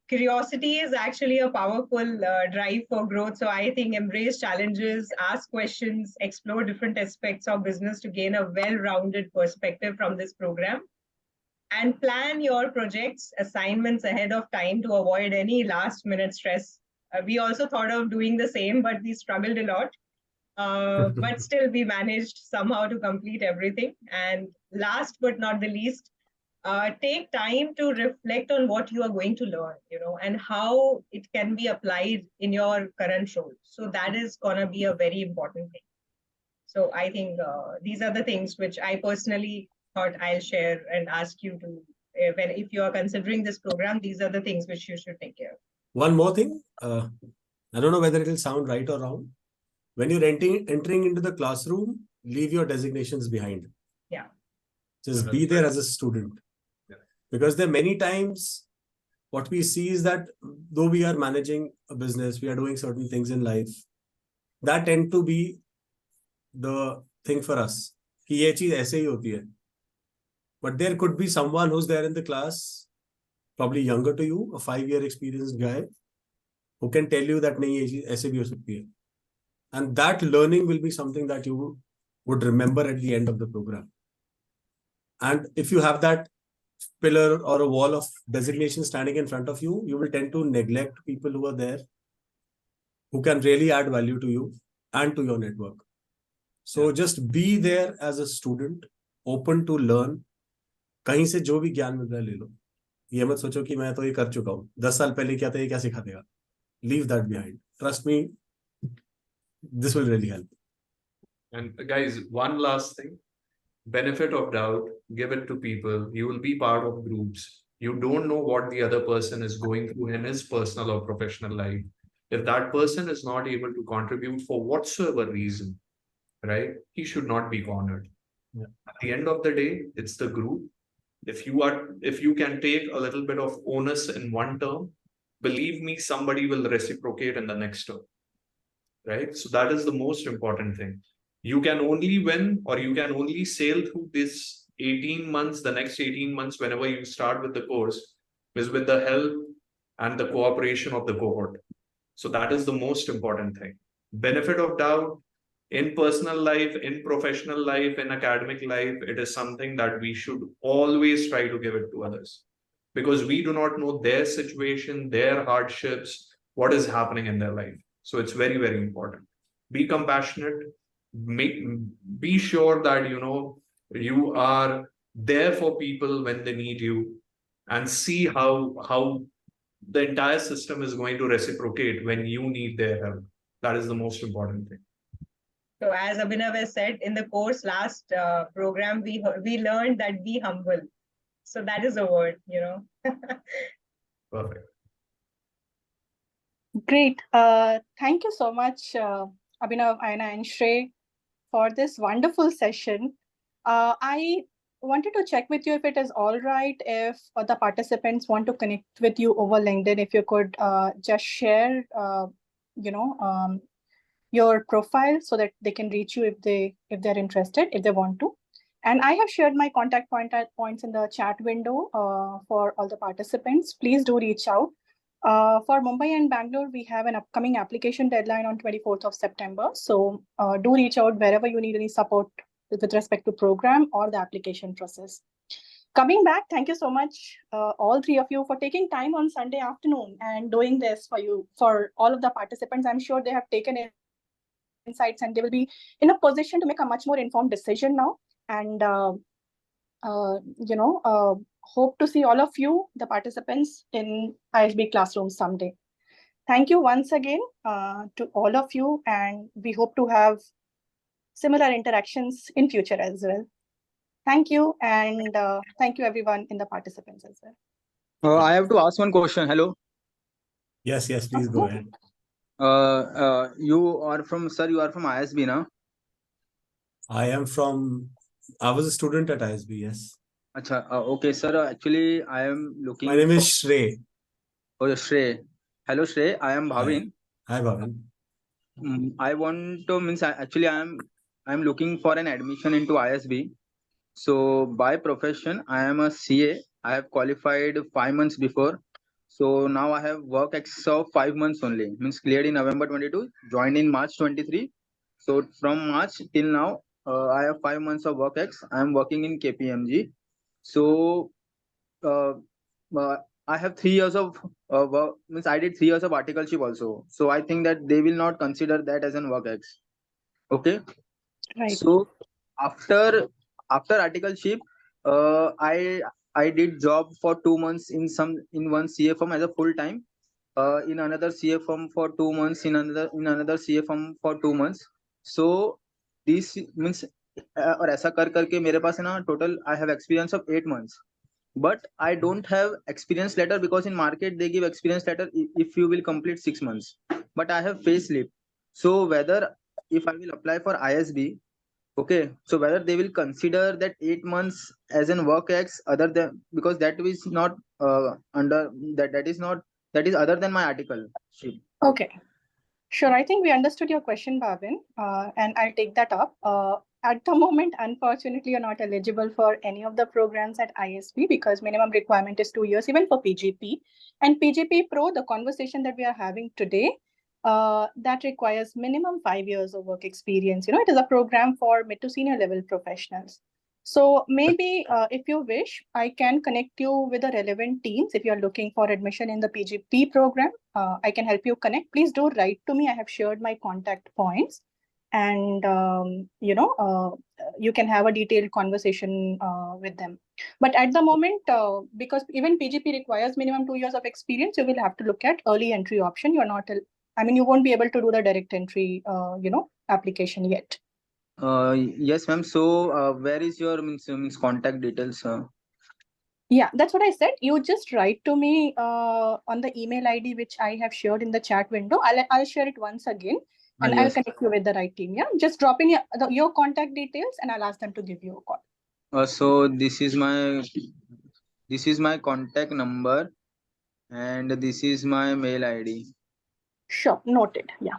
C: Curiosity is actually a powerful drive for growth. So I think embrace challenges, ask questions, explore different aspects of business to gain a well-rounded perspective from this program. And plan your projects, assignments ahead of time to avoid any last minute stress. We also thought of doing the same, but we struggled a lot. But still, we managed somehow to complete everything. And last but not the least, take time to reflect on what you are going to learn, and how it can be applied in your current role. So that is going to be a very important thing. So I think these are the things which I personally thought I'll share and ask you to, if you are considering this program, these are the things which you should take care of.
D: One more thing, I don't know whether it will sound right or wrong. When you're entering into the classroom, leave your designations behind.
C: Yeah.
D: Just be there as a student.
A: Yeah.
D: Because there are many times what we see is that though we are managing a business, we are doing certain things in life, that tend to be the thing for us. कि ये चीज ऐसे ही होती है. But there could be someone who's there in the class, probably younger to you, a 5-year experienced guy, who can tell you that नहीं ये चीज ऐसे भी हो सकती है. And that learning will be something that you would remember at the end of the program. And if you have that pillar or a wall of designation standing in front of you, you will tend to neglect people who are there, who can really add value to you and to your network. So just be there as a student, open to learn. कहीं से जो भी ज्ञान मिल रहा है ले लो. ये मत सोचो कि मैं तो ये कर चुका हूँ, 10 साल पहले क्या था, ये क्या सिखा देगा. Leave that behind. Trust me, this will really help.
A: And guys, one last thing, benefit of doubt, give it to people. You will be part of groups. You don't know what the other person is going through in his personal or professional life. If that person is not able to contribute for whatsoever reason, right, he should not be cornered.
D: Yeah.
A: At the end of the day, it's the group. If you can take a little bit of onus in one term, believe me, somebody will reciprocate in the next term. Right? So that is the most important thing. You can only win, or you can only sail through this 18 months, the next 18 months, whenever you start with the course, is with the help and the cooperation of the cohort. So that is the most important thing. Benefit of doubt in personal life, in professional life, in academic life, it is something that we should always try to give it to others, because we do not know their situation, their hardships, what is happening in their life. So it's very, very important. Be compassionate. Be sure that you are there for people when they need you, and see how the entire system is going to reciprocate when you need their help. That is the most important thing.
C: So as Abhinav has said, in the course last program, we learned that be humble. So that is a word,
A: Perfect.
B: Great. Thank you so much, Abhinav, Aina, and Shrey, for this wonderful session. I wanted to check with you if it is all right if the participants want to connect with you over LinkedIn, if you could just share, your profile so that they can reach you if they're interested, if they want to. And I have shared my contact points in the chat window for all the participants. Please do reach out. For Mumbai and Bangalore, we have an upcoming application deadline on 24th of September. So do reach out wherever you need any support with respect to program or the application process. Coming back, thank you so much, all three of you, for taking time on Sunday afternoon and doing this for all of the participants. I'm sure they have taken insights and they will be in a position to make a much more informed decision now. And hope to see all of you, the participants, in ISB classroom someday. Thank you once again to all of you, and we hope to have similar interactions in future as well. Thank you, and thank you everyone in the participants as well.
H: I have to ask one question. Hello.
D: Yes, please go ahead.
H: You are from ISB, now?
D: I was a student at ISB, yes.
H: Acha, okay, sir. Actually, I am looking.
D: My name is Shrey.
H: Oh, Shrey. Hello, Shrey. I am Bhavin.
D: Hi, Bhavin.
H: I want to I'm looking for an admission into ISB. So by profession, I am a CA. I have qualified 5 months before. So now I have work ex of 5 months only. Means cleared in November 22, joined in March 23. So from March till now, I have 5 months of work ex. I am working in KPMG. So I have 3 years of work. Means I did 3 years of articleship also. So I think that they will not consider that as an work ex. Okay.
B: Right.
H: So after articleship, I did job for 2 months in one CA firm as a full time. In another CA firm for 2 months, in another CA firm for 2 months. So this means और ऐसा कर करके मेरे पास है ना total I have experience of 8 months. But I don't have experience letter because in market they give experience letter if you will complete 6 months. But I have pay slip. So whether if I will apply for ISB, okay, so whether they will consider that 8 months as in work X other than because that is not under that is other than my article.
B: Okay. Sure, I think we understood your question, Bhavin, and I'll take that up. At the moment, unfortunately, you're not eligible for any of the programs at ISB because minimum requirement is 2 years, even for PGP. And PGP Pro, the conversation that we are having today, that requires minimum 5 years of work experience. It is a program for mid to senior level professionals. So maybe if you wish, I can connect you with the relevant teams if you're looking for admission in the PGP program. I can help you connect. Please do write to me. I have shared my contact points. And, you can have a detailed conversation with them. But at the moment, because even PGP requires minimum 2 years of experience, you will have to look at early entry option. You won't be able to do the direct entry, application yet.
H: Yes, ma'am. So where is your means contact details?
B: Yeah, that's what I said. You just write to me on the email ID which I have shared in the chat window. I'll share it once again, and I'll
H: Yes.
B: connect you with the right team. Yeah, just drop in your contact details, and I'll ask them to give you a call.
H: So this is my contact number, and this is my mail ID.
B: Sure, noted. Yeah.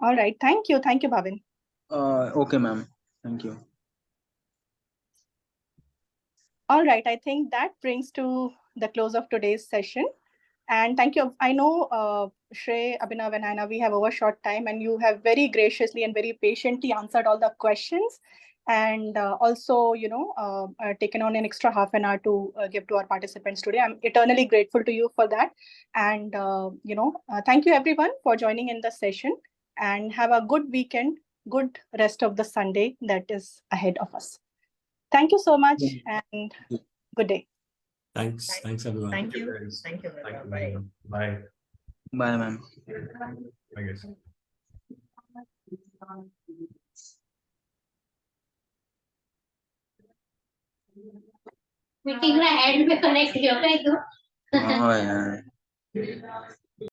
B: All right. Thank you, Bhavin.
H: Okay, ma'am. Thank you.
B: All right. I think that brings to the close of today's session. And thank you. I know Shrey, Abhinav, and Hannah, we have overshot time, and you have very graciously and very patiently answered all the questions, and also, taken on an extra half an hour to give to our participants today. I'm eternally grateful to you for that. And, thank you everyone for joining in the session, and have a good weekend, good rest of the Sunday that is ahead of us. Thank you so much, and good day.
D: Thanks everyone.
C: Thank you.
A: guys.
C: Thank you.
A: Thank you.
C: Bye.
A: Bye.
H: Bye, ma'am.
A: I guess.
I: Meeting में add में connect किया क्या
H: हाँ यार